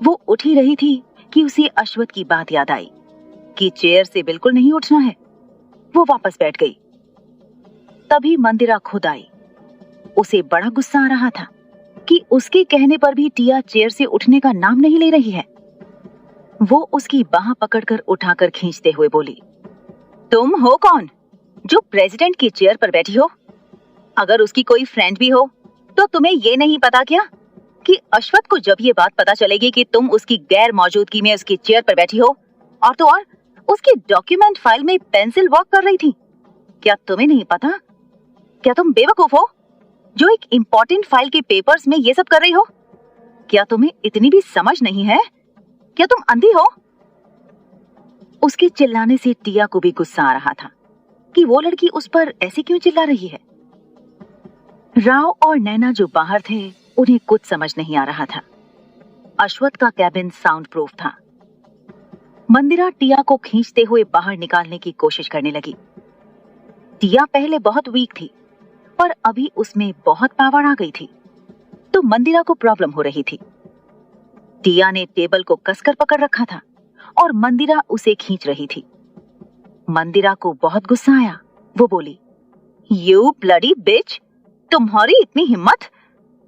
वो उठ ही रही थी कि उसे अश्वथ की बात याद आई कि चेयर से बिल्कुल नहीं उठना है। वो वापस बैठ गई। तभी मंदिरा खुद आई। उसे बड़ा गुस्सा आ रहा था कि उसके कहने पर भी टिया चेयर से उठने का नाम नहीं ले रही है। वो उसकी बाह पकड़कर उठाकर खींचते हुए बोली, तुम हो कौन जो प्रेसिडेंट की चेयर पर बैठी हो? अगर उसकी कोई फ्रेंड भी हो तो तुम्हें ये नहीं पता क्या कि अश्वथ को जब ये बात पता चलेगी कि तुम उसकी गैर मौजूदगी में उसकी चेयर पर बैठी हो और तो और उसकी डॉक्यूमेंट फाइल में पेंसिल वर्क कर रही थी, क्या तुम्हें नहीं पता? क्या तुम बेवकूफ हो जो एक इंपॉर्टेंट फाइल के पेपर्स में ये सब कर रही हो? क्या तुम्हें इतनी भी समझ नहीं है? क्या तुम अंधी हो? उसके चिल्लाने से टिया को भी गुस्सा आ रहा था कि वो लड़की उस पर ऐसे क्यों चिल्ला रही है। राव और नैना जो बाहर थे, उन्हें कुछ समझ नहीं आ रहा था। अश्वथ का कैबिन साउंड प्रूफ था। मंदिरा टिया को खींचते हुए बाहर निकालने की कोशिश करने लगी। टिया पहले बहुत वीक थी, पर अभी उसमें बहुत पावर आ गई थी, तो मंदिरा को प्रॉब्लम हो रही थी। टिया ने टेबल को कसकर पकड़ रखा था और मंदिरा उसे खींच रही थी। मंदिरा को बहुत गुस्सा आया। वो बोली, यू ब्लडी बिच, तुम्हारी इतनी हिम्मत?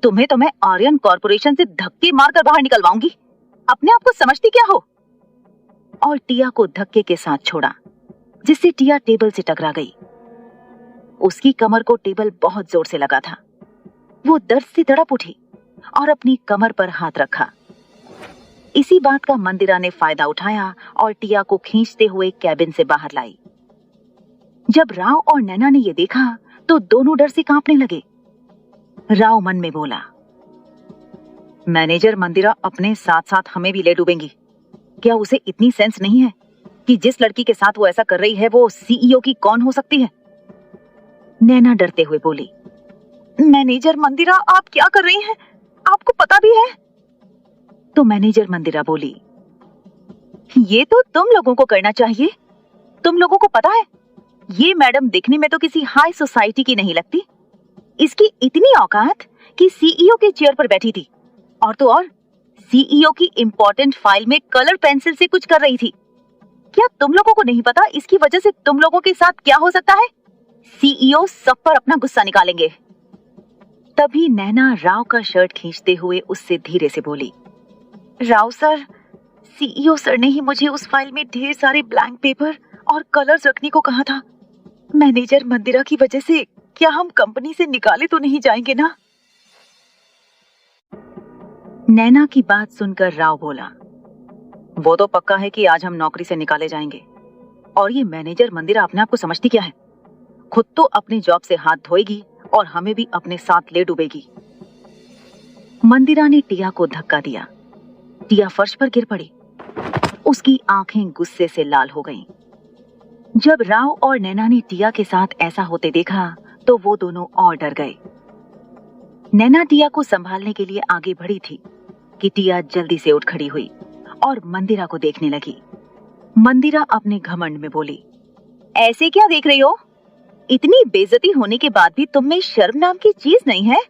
तुम्हें तो मैं आर्यन कॉर्पोरेशन से धक्के मारकर बाहर निकलवाऊंगी। अपने आप को समझती क्या हो? और टिया को धक्के के साथ छोड़ा, जिससे टिया टेबल से टकरा गई। उसकी कमर को टेबल बहुत जोर से लगा था। वो दर्द से तड़प उठी और अपनी कमर पर हाथ रखा। इसी बात का मंदिरा ने फायदा उठाया और टिया को खींचते हुए कैबिन से बाहर लाई। जब राव और नैना ने ये देखा तो दोनों डर से कांपने लगे। राव मन में बोला, मैनेजर मंदिरा अपने साथ साथ हमें भी ले डूबेंगी। क्या उसे इतनी सेंस नहीं है कि जिस लड़की के साथ वो ऐसा कर रही है वो सीईओ की कौन हो सकती है? नैना डरते हुए बोली, मैनेजर मंदिरा, आप क्या कर रही हैं? आपको पता भी है? तो मैनेजर मंदिरा बोली, ये तो तुम लोगों को करना चाहिए। तुम लोगों को पता है, ये मैडम दिखने में तो किसी हाई सोसाइटी की नहीं लगती। इसकी इतनी औकात कि सीईओ के चेयर पर बैठी थी और तो और सीईओ की इंपॉर्टेंट फाइल में कलर पेंसिल से कुछ कर रही थी। क्या तुम लोगों को नहीं पता इसकी वजह से तुम लोगों के साथ क्या हो सकता है? सीईओ सब पर अपना गुस्सा निकालेंगे। तभी नैना राव का शर्ट खींचते हुए उससे धीरे से बोली, राव सर, सीईओ सर ने ही मुझे उस फाइल में ढेर सारे ब्लैंक पेपर और कलर्स रखने को कहा था। मैनेजर मंदिरा की वजह से क्या हम कंपनी से निकाले तो नहीं जाएंगे ना? नैना की बात सुनकर राव बोला, वो तो पक्का है कि आज हम नौकरी से निकाले जाएंगे। और ये मैनेजर मंदिरा अपने आप को समझती क्या है? खुद तो अपनी जॉब से हाथ धोएगी और हमें भी अपने साथ ले डूबेगी। मंदिरा ने टिया को धक्का दिया। टिया फर्श पर गिर पड़ी। उसकी आंखें गुस्से से लाल हो गईं। जब राव और नैना ने टिया के साथ ऐसा होते देखा तो वो दोनों और डर गए। नैना टिया को संभालने के लिए आगे बढ़ी थी कि टिया जल्दी से उठ खड़ी हुई और मंदिरा को देखने लगी। मंदिरा अपने घमंड में बोली, ऐसे क्या देख रही हो? इतनी बेइज्जती होने के बाद भी तुम में शर्म नाम की चीज नहीं है?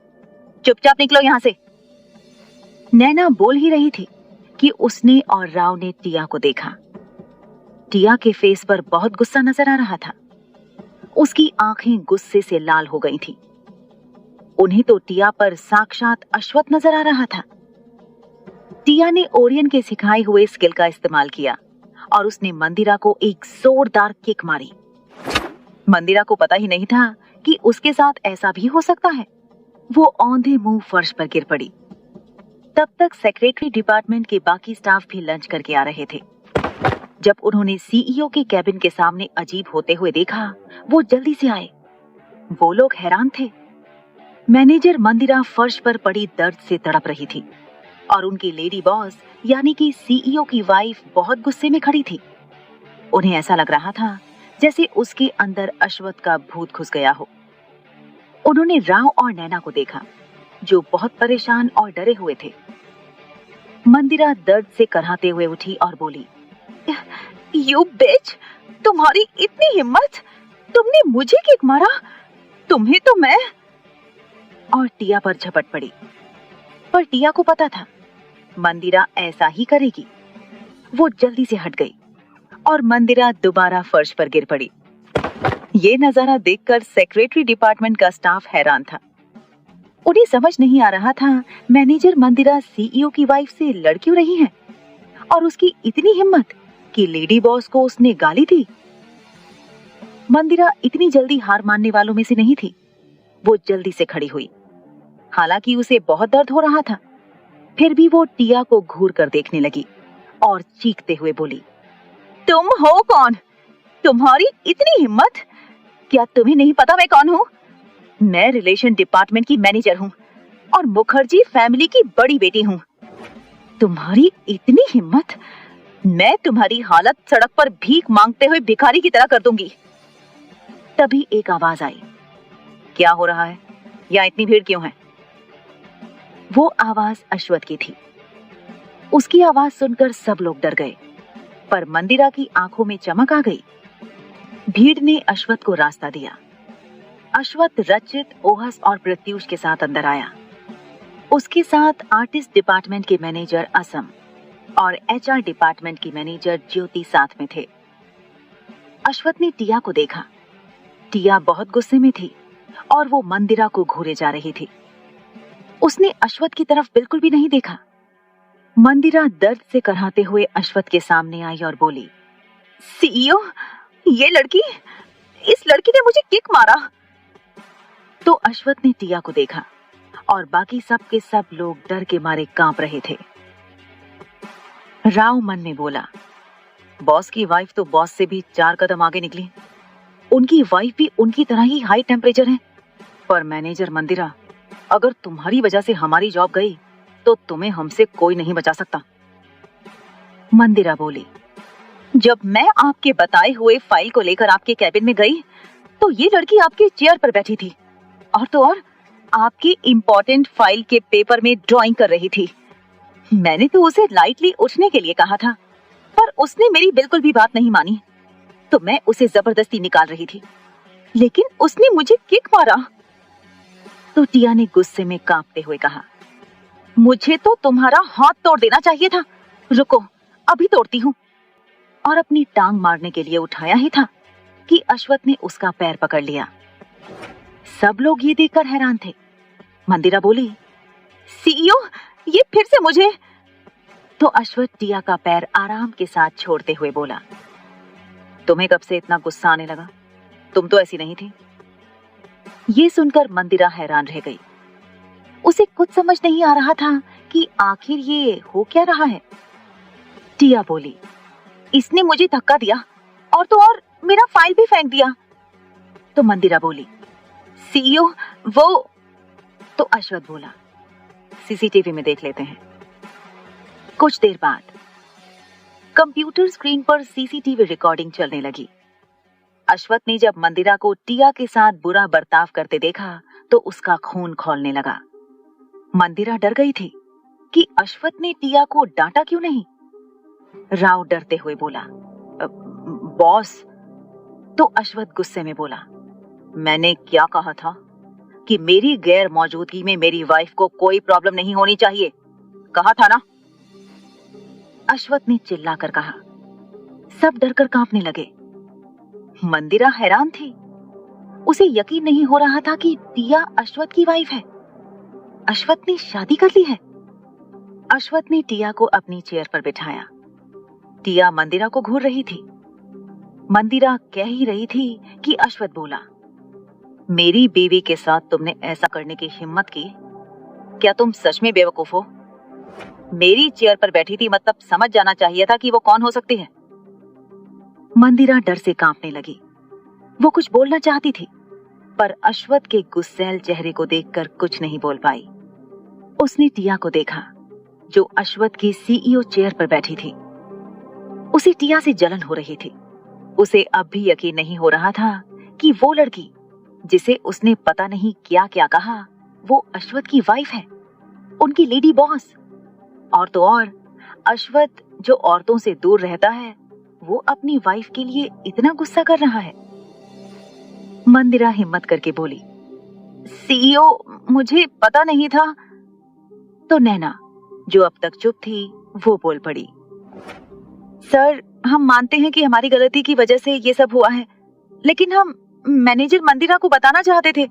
चुपचाप निकलो यहाँ से। नैना बोल ही रही थी कि उसने और राव ने टिया को देखा। टिया के फेस पर बहुत गुस्सा नजर आ रहा था। उसकी आंखें गुस्से से लाल हो गई थी। उन्हें तो टिया पर साक्षात अश्वथ नजर आ रहा था। टिया ने ओरियन के सिखाए हुए स्किल का इस्तेमाल किया और उसने मंदिरा को एक जोरदार किक मारी। मंदिरा को पता ही नहीं था कि उसके साथ ऐसा भी हो सकता है। वो औंधे मुंह फर्श पर गिर पड़ी। तब तक सेक्रेटरी डिपार्टमेंट के बाकी स्टाफ भी लंच करके आ रहे थे। जब उन्होंने सीईओ के कैबिन के सामने अजीब होते हुए देखा, वो जल्दी से आए। वो लोग हैरान थे। मैनेजर मंदिरा फर्श पर पड़ी दर्द से तड़प रही थी और उनकी लेडी बॉस यानी कि सीईओ की वाइफ बहुत गुस्से में खड़ी थी। उन्हें ऐसा लग रहा था जैसे उसके अंदर अश्वथ का भूत घुस गया हो। उन्होंने राव और नैना को देखा जो बहुत परेशान और डरे हुए थे। मंदिरा दर्द से कराहते हुए उठी और बोली, यू बिच, तुम्हारी इतनी हिम्मत, तुमने मुझे किक मारा, तुम्हें तो मैं। और टिया पर झपट पड़ी। पर टिया को पता था मंदिरा ऐसा ही करेगी। वो जल्दी से हट गई और मंदिरा दोबारा फर्श पर गिर पड़ी। ये नजारा देखकर सेक्रेटरी डिपार्टमेंट का स्टाफ हैरान था। उन्हें समझ नहीं आ रहा था मैनेजर मंदिरा सीईओ की वाइफ से लड़ क्यों रही है और उसकी इतनी हिम्मत कि लेडी बॉस को उसने गाली दी। मंदिरा इतनी जल्दी हार मानने वालों में से नहीं थी। वो जल्दी से खड़ी हुई। हालांकि उसे बहुत दर्द हो रहा था, फिर भी वो टिया को घूर कर देखने लगी और चीखते हुए बोली, तुम हो कौन? तुम्हारी इतनी हिम्मत? क्या तुम्हें नहीं पता मैं कौन हूँ? मैं रिलेशन डिपार्टमेंट की मैनेजर हूँ और मुखर्जी फैमिली की बड़ी बेटी हूँ। तुम्हारी इतनी हिम्मत? मैं तुम्हारी हालत सड़क पर भीख मांगते हुए भिखारी की तरह कर दूंगी। तभी एक आवाज आई, क्या हो रहा है? यहाँ इतनी भीड़ क्यों है? वो आवाज अश्वथ की थी। उसकी आवाज सुनकर सब लोग डर गए, पर मंदिरा की आंखों में चमक आ गई। भीड़ ने अश्वथ को रास्ता दिया। अश्वथ रचित, ओहस और प्रत्युष के साथ अंदर आया। उसके साथ आर्टिस्ट डिपार्टमेंट के मैनेजर असम और एचआर डिपार्टमेंट की मैनेजर ज्योति साथ में थे। अश्वथ ने टिया को देखा। टिया बहुत गुस्से में थी और वो मंदिरा को घूरे जा रही थी। उसने अश्वथ की तरफ बिल्कुल भी नहीं देखा। मंदिरा दर्द से कराहते हुए अश्वथ के सामने आई और बोली, सीईओ, ये लड़की, इस लड़की ने मुझे किक मारा। तो अश्वथ ने टिया को देखा और बाकी सब के सब लोग डर के मारे कांप रहे थे। राव मन में बोला, बॉस की वाइफ तो बॉस से भी 4 कदम आगे निकली। उनकी वाइफ भी उनकी तरह ही हाई टेम्परेचर है। पर मैनेजर मंदिरा, अगर तुम्हारी वजह से हमारी जॉब गई तो तुम्हें हमसे कोई नहीं बचा सकता। मंदिरा बोली, जब मैं आपके बताए हुए फाइल को लेकर आपके कैबिन में गई तो ये लड़की आपके चेयर पर बैठी थी और तो और आपकी इम्पोर्टेंट फाइल के पेपर में ड्राइंग कर रही थी। मैंने तो उसे लाइटली उठने के लिए कहा था, पर उसने मेरी बिल्कुल भी बात नहीं मानी, तो मैं उसे जबरदस्ती निकाल रही थी, लेकिन उसने मुझे किक मारा। तो टिया ने गुस्से में कांपते हुए कहा, मुझे तो तुम्हारा हाथ तोड़ देना चाहिए था। रुको, अभी तोड़ती हूँ। और अपनी टांग मारने के लिए उठाया ही था कि अश्वथ ने उसका पैर पकड़ लिया। सब लोग ये देखकर हैरान थे। मंदिरा बोली, सीईओ, ये फिर से मुझे। तो अश्वथ टिया का पैर आराम के साथ छोड़ते हुए बोला, तुम्हें कब से इतना गुस्सा आने लगा? तुम तो ऐसी नहीं थी। ये सुनकर मंदिरा हैरान रह गई। उसे कुछ समझ नहीं आ रहा था कि आखिर ये हो क्या रहा है। टिया बोली, इसने मुझे धक्का दिया और तो और मेरा फाइल भी फेंक दिया। तो मंदिरा बोली, सीईओ, वो। तो अश्वथ बोला, सीसीटीवी में देख लेते हैं। कुछ देर बाद कंप्यूटर स्क्रीन पर सीसीटीवी रिकॉर्डिंग चलने लगी। अश्वथ ने जब मंदिरा को टिया के साथ बुरा बर्ताव करते देखा तो उसका खून खौलने लगा। मंदिरा डर गई थी कि अश्वथ ने टिया को डांटा क्यों नहीं। राव डरते हुए बोला, बॉस। तो अश्वथ गुस्से में बोला, मैंने क्या कहा था कि मेरी गैर मौजूदगी में मेरी वाइफ को कोई प्रॉब्लम नहीं होनी चाहिए, कहा था ना। अश्वथ ने चिल्लाकर कहा। सब डरकर कांपने लगे। मंदिरा हैरान थी। उसे यकीन नहीं हो रहा था कि टिया अश्वथ की वाइफ है। अश्वथ ने शादी कर ली है। अश्वथ ने टिया को अपनी चेयर पर बिठाया। टिया मंदिरा को घूर रही थी। मंदिरा कह ही रही थी कि अश्वथ बोला, मेरी बीवी के साथ तुमने ऐसा करने की हिम्मत की? क्या तुम सच में बेवकूफ हो? मेरी चेयर पर बैठी थी, मतलब समझ जाना चाहिए था कि वो कौन हो सकती है। मंदिरा डर से कांपने लगी। वो कुछ बोलना चाहती थी, पर अश्वथ के गुस्सैल चेहरे को देखकर कुछ नहीं बोल पाई। उसने टिया को देखा, जो अश्वथ की सीईओ चेयर पर बैठी थी। उसे टिया से जलन हो रही थी। उसे अब भी यकीन नहीं हो रहा था कि वो लड़की जिसे उसने पता नहीं क्या क्या कहा, वो अश्वथ की वाइफ है, उनकी लेडी बॉस। और तो और, अश्वथ जो औरतों से दूर रहता है, वो अपनी वाइफ के लिए इतना गुस्सा कर रहा है। मंदिरा हिम्मत करके बोली, सीईओ, मुझे पता नहीं था। तो नैना, जो अब तक चुप थी, वो बोल पड़ी, सर, हम मानते हैं कि हमारी गलती की वजह से ये सब हुआ है, लेकिन हम मैनेजर मंदिरा को बताना चाहते थे।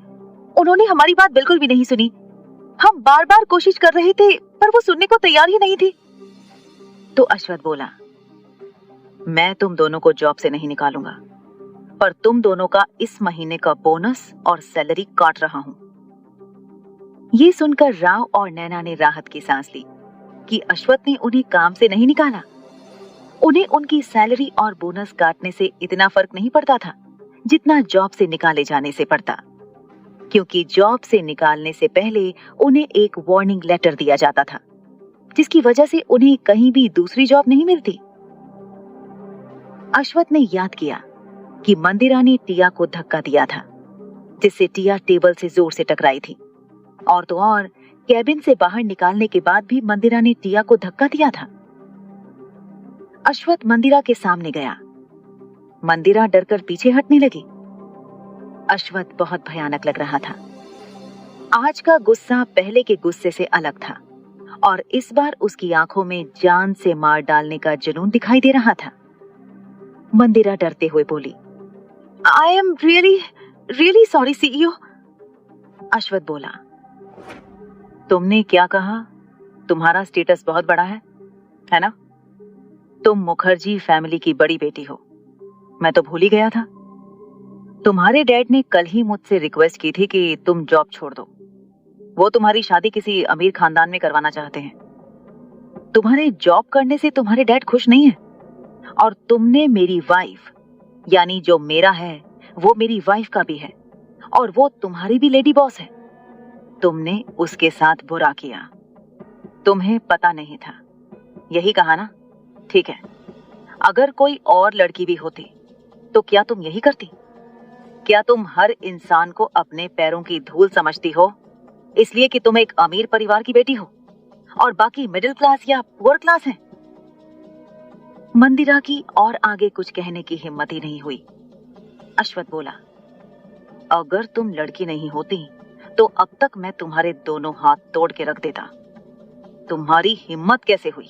उन्होंने हमारी बात बिल्कुल भी नहीं सुनी। हम बार बार कोशिश कर रहे थे, पर वो सुनने को तैयार ही नहीं थी। तो अश्वथ बोला, मैं तुम दोनों को जॉब से नहीं निकालूंगा, पर तुम दोनों का इस महीने का बोनस और सैलरी काट रहा हूं। ये सुनकर राव और नैना ने राहत की सांस ली कि अश्वथ ने उन्हें काम से नहीं निकाला। उन्हें उनकी सैलरी और बोनस काटने से इतना फर्क नहीं पड़ता था जितना जॉब से निकाले जाने से पड़ता, क्योंकि जॉब से निकालने से पहले उन्हें एक वार्निंग लेटर दिया जाता था, जिसकी वजह से उन्हें कहीं भी दूसरी जॉब नहीं मिलती। अश्वथ ने याद किया कि मंदिरा ने टिया को धक्का दिया था, जिससे टिया टेबल से जोर से टकराई थी। और तो और, कैबिन से बाहर निकालने के बाद भी मंदिरा ने टिया को धक्का दिया था। अश्वथ मंदिरा के सामने गया। मंदिरा डरकर पीछे हटने लगी। अश्वथ बहुत भयानक लग रहा था। आज का गुस्सा पहले के गुस्से से अलग था, और इस बार उसकी आंखों में जान से मार डालने का जुनून दिखाई दे रहा था। मंदिरा डरते हुए बोली, I am really sorry CEO. Ashwath बोला, तुमने क्या कहा? तुम्हारा स्टेटस बहुत बड़ा है ना? तुम मुखर्जी फैमिली की बड़ी बेटी हो। मैं तो भूल ही गया था। तुम्हारे डैड ने कल ही मुझसे रिक्वेस्ट की थी कि तुम जॉब छोड़ दो। वो तुम्हारी शादी किसी अमीर खानदान में करवाना चाहते हैं। तुम्हारे जॉब करने से तुम्हारे डैड खुश नहीं है, और तुमने मेरी वाइफ, यानी जो मेरा है वो मेरी वाइफ का भी है, और वो तुम्हारी भी लेडी बॉस है। तुमने उसके साथ बुरा किया। तुम्हें पता नहीं था, यही कहा ना? ठीक है, अगर कोई और लड़की भी होती तो क्या तुम यही करती? क्या तुम हर इंसान को अपने पैरों की धूल समझती हो, इसलिए कि तुम एक अमीर परिवार की बेटी हो और बाकी मिडिल क्लास या पुअर क्लास हैं? मंदिरा की और आगे कुछ कहने की हिम्मत ही नहीं हुई। अश्वथ बोला, अगर तुम लड़की नहीं होती तो अब तक मैं तुम्हारे दोनों हाथ तोड़ के रख देता। तुम्हारी हिम्मत कैसे हुई?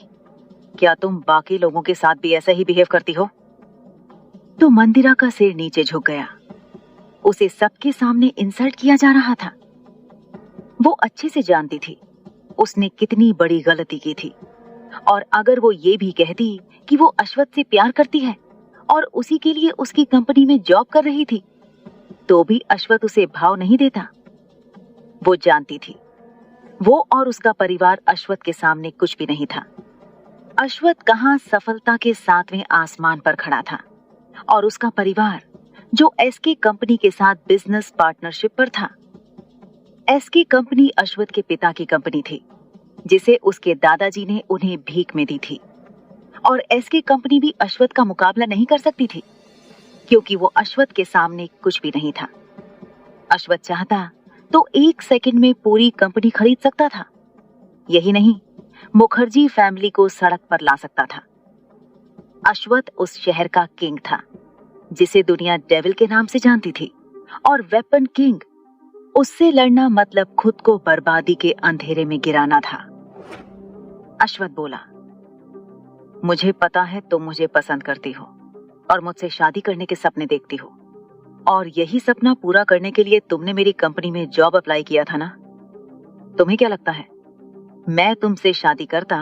क्या तुम बाकी लोगों के साथ भी ऐसा ही बिहेव करती हो? तो मंदिरा का सिर नीचे झुक गया। उसे सबके सामने इंसल्ट किया जा रहा था। वो अच्छे से जानती थी उसने कितनी बड़ी गलती की थी, और अगर वो ये भी कहती कि वो अश्वथ से प्यार करती है और उसी के लिए उसकी कंपनी में जॉब कर रही थी, तो भी अश्वथ उसे भाव नहीं देता। वो जानती थी वो और उसका परिवार अश्वथ के सामने कुछ भी नहीं था। अश्वथ कहां सफलता के 7वें आसमान पर खड़ा था, और उसका परिवार जो एसके कंपनी के साथ बिजनेस पार्टनरशिप पर था। एसके कंपनी अश्वथ के पिता की कंपनी थी, जिसे उसके दादाजी ने उन्हें भीख में दी थी, और एसके कंपनी भी अश्वथ का मुकाबला नहीं कर सकती थी, क्योंकि वो अश्वथ के सामने कुछ भी नहीं था। अश्वथ चाहता तो 1 सेकंड में पूरी कंपनी खरीद सकता था। यही नहीं, मुखर्जी फैमिली को सड़क पर ला सकता था। अश्वथ उस शहर का किंग था, जिसे दुनिया डेविल के नाम से जानती थी, और वेपन किंग, उससे लड़ना मतलब खुद को बर्बादी के अंधेरे में गिराना था। अश्वथ बोला, मुझे पता है तुम मुझे पसंद करती हो और मुझसे शादी करने के सपने देखती हो, और यही सपना पूरा करने के लिए तुमने मेरी कंपनी में जॉब अप्लाई किया था ना? तुम्हें क्या लगता है मैं तुमसे शादी करता,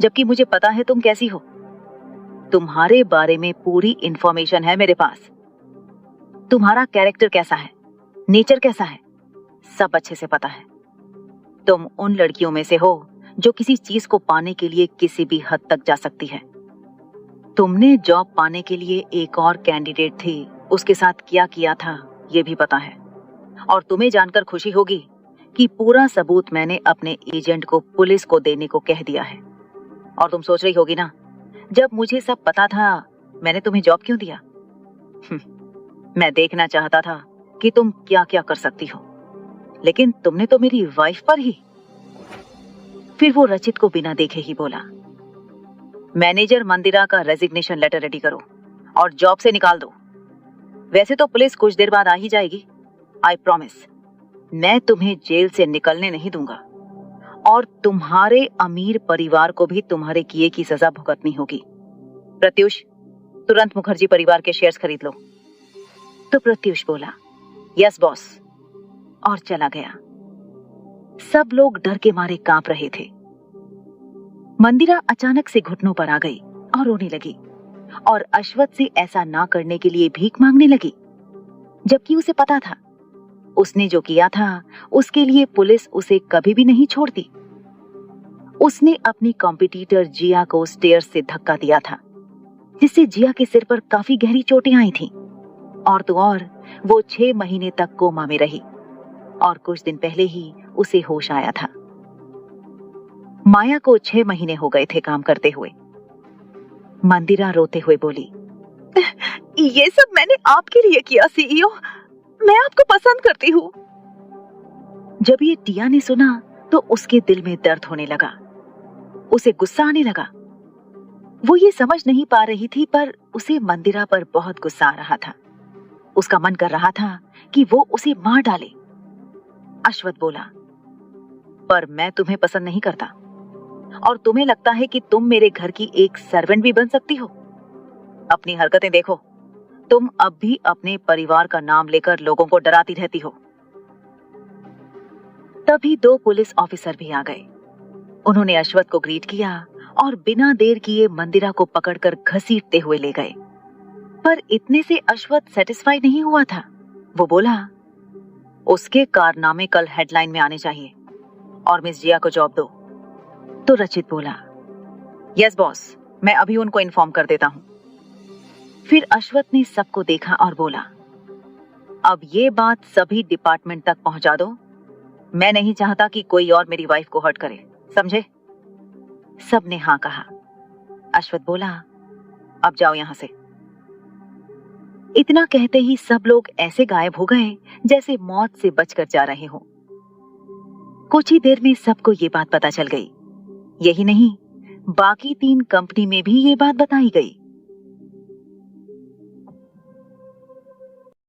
जबकि मुझे पता है तुम कैसी हो। तुम्हारे बारे में पूरी इंफॉर्मेशन है मेरे पास। तुम्हारा कैरेक्टर कैसा है, नेचर कैसा है, सब अच्छे से पता है। तुम उन लड़कियों में से हो जो किसी चीज को पाने के लिए किसी भी हद तक जा सकती है। तुमने जॉब पाने के लिए एक और कैंडिडेट थी, उसके साथ क्या किया था ये भी पता है। और तुम्हें जानकर खुशी होगी कि पूरा सबूत मैंने अपने एजेंट को पुलिस को देने को कह दिया है। और तुम सोच रही होगी ना, जब मुझे सब पता था मैंने तुम्हें जॉब क्यों दिया? मैं देखना चाहता था कि तुम क्या क्या कर सकती हो, लेकिन तुमने तो मेरी वाइफ पर ही। फिर वो रचित को बिना देखे ही बोला, मैनेजर मंदिरा का रेजिग्नेशन लेटर रेडी करो और जॉब से निकाल दो। वैसे तो पुलिस कुछ देर बाद आ ही जाएगी, आई प्रॉमिस। मैं तुम्हें जेल से निकलने नहीं दूंगा और तुम्हारे अमीर परिवार को भी तुम्हारे किए की सजा भुगतनी होगी। प्रत्युष, तुरंत मुखर्जी परिवार के शेयर्स खरीद लो। तो प्रत्युष बोला, यस बॉस, और चला गया। सब लोग डर के मारे कांप रहे थे। मंदिरा अचानक से घुटनों पर आ गई और रोने लगी और अश्वथ से ऐसा ना करने के लिए भीख मांगने लगी, जबकि उसे पता था उसने जो किया था उसके लिए पुलिस उसे कभी भी नहीं छोड़ती। उसने अपनी कॉम्पिटिटर जिया को स्टेयर्स से धक्का दिया था, जिससे जिया के सिर पर काफी गहरी चोटें आई थीं। और तो और वो 6 महीने तक कोमा में रही और कुछ दिन पहले ही उसे होश आया था। माया को 6 महीने हो गए थे काम करते हुए। मंदिरा रोते हुए बोली, ये सब मैंने आपके लिए किया सीईओ, मैं आपको पसंद करती हूँ। जब ये टिया ने सुना तो उसके दिल में दर्द होने लगा, उसे गुस्सा आने लगा। वो ये समझ नहीं पा रही थी, पर उसे मंदिरा पर बहुत गुस्सा आ रहा था। उसका मन कर रहा था कि वो उसे मार डाले। अश्वथ बोला, पर मैं तुम्हें पसंद नहीं करता और तुम्हें लगता है कि तुम मेरे घर की एक सर्वेंट भी बन सकती हो। अपनी हरकतें देखो, तुम अब भी अपने परिवार का नाम लेकर लोगों को डराती रहती हो। तभी 2 पुलिस ऑफिसर भी आ गए। उन्होंने अश्वथ को ग्रीट किया और बिना देर किए मंदिरा को पकड़कर घसीटते हुए ले गए। पर इतने से अश्वथ सेटिस्फाई नहीं हुआ था। वो बोला, उसके कारनामे कल हेडलाइन में आने चाहिए और मिस जिया को जॉब दो। तो रचित बोला, यस बॉस, मैं अभी उनको इन्फॉर्म कर देता हूं। फिर अश्वथ ने सबको देखा और बोला, अब ये बात सभी डिपार्टमेंट तक पहुंचा दो। मैं नहीं चाहता कि कोई और मेरी वाइफ को हर्ट करे, समझे? सबने हाँ कहा। अश्वथ बोला, अब जाओ यहां से। इतना कहते ही सब लोग ऐसे गायब हो गए जैसे मौत से बचकर जा रहे हो। कुछ ही देर में सबको ये बात पता चल गई। यही नहीं, बाकी 3 कंपनी में भी ये बात बताई गई।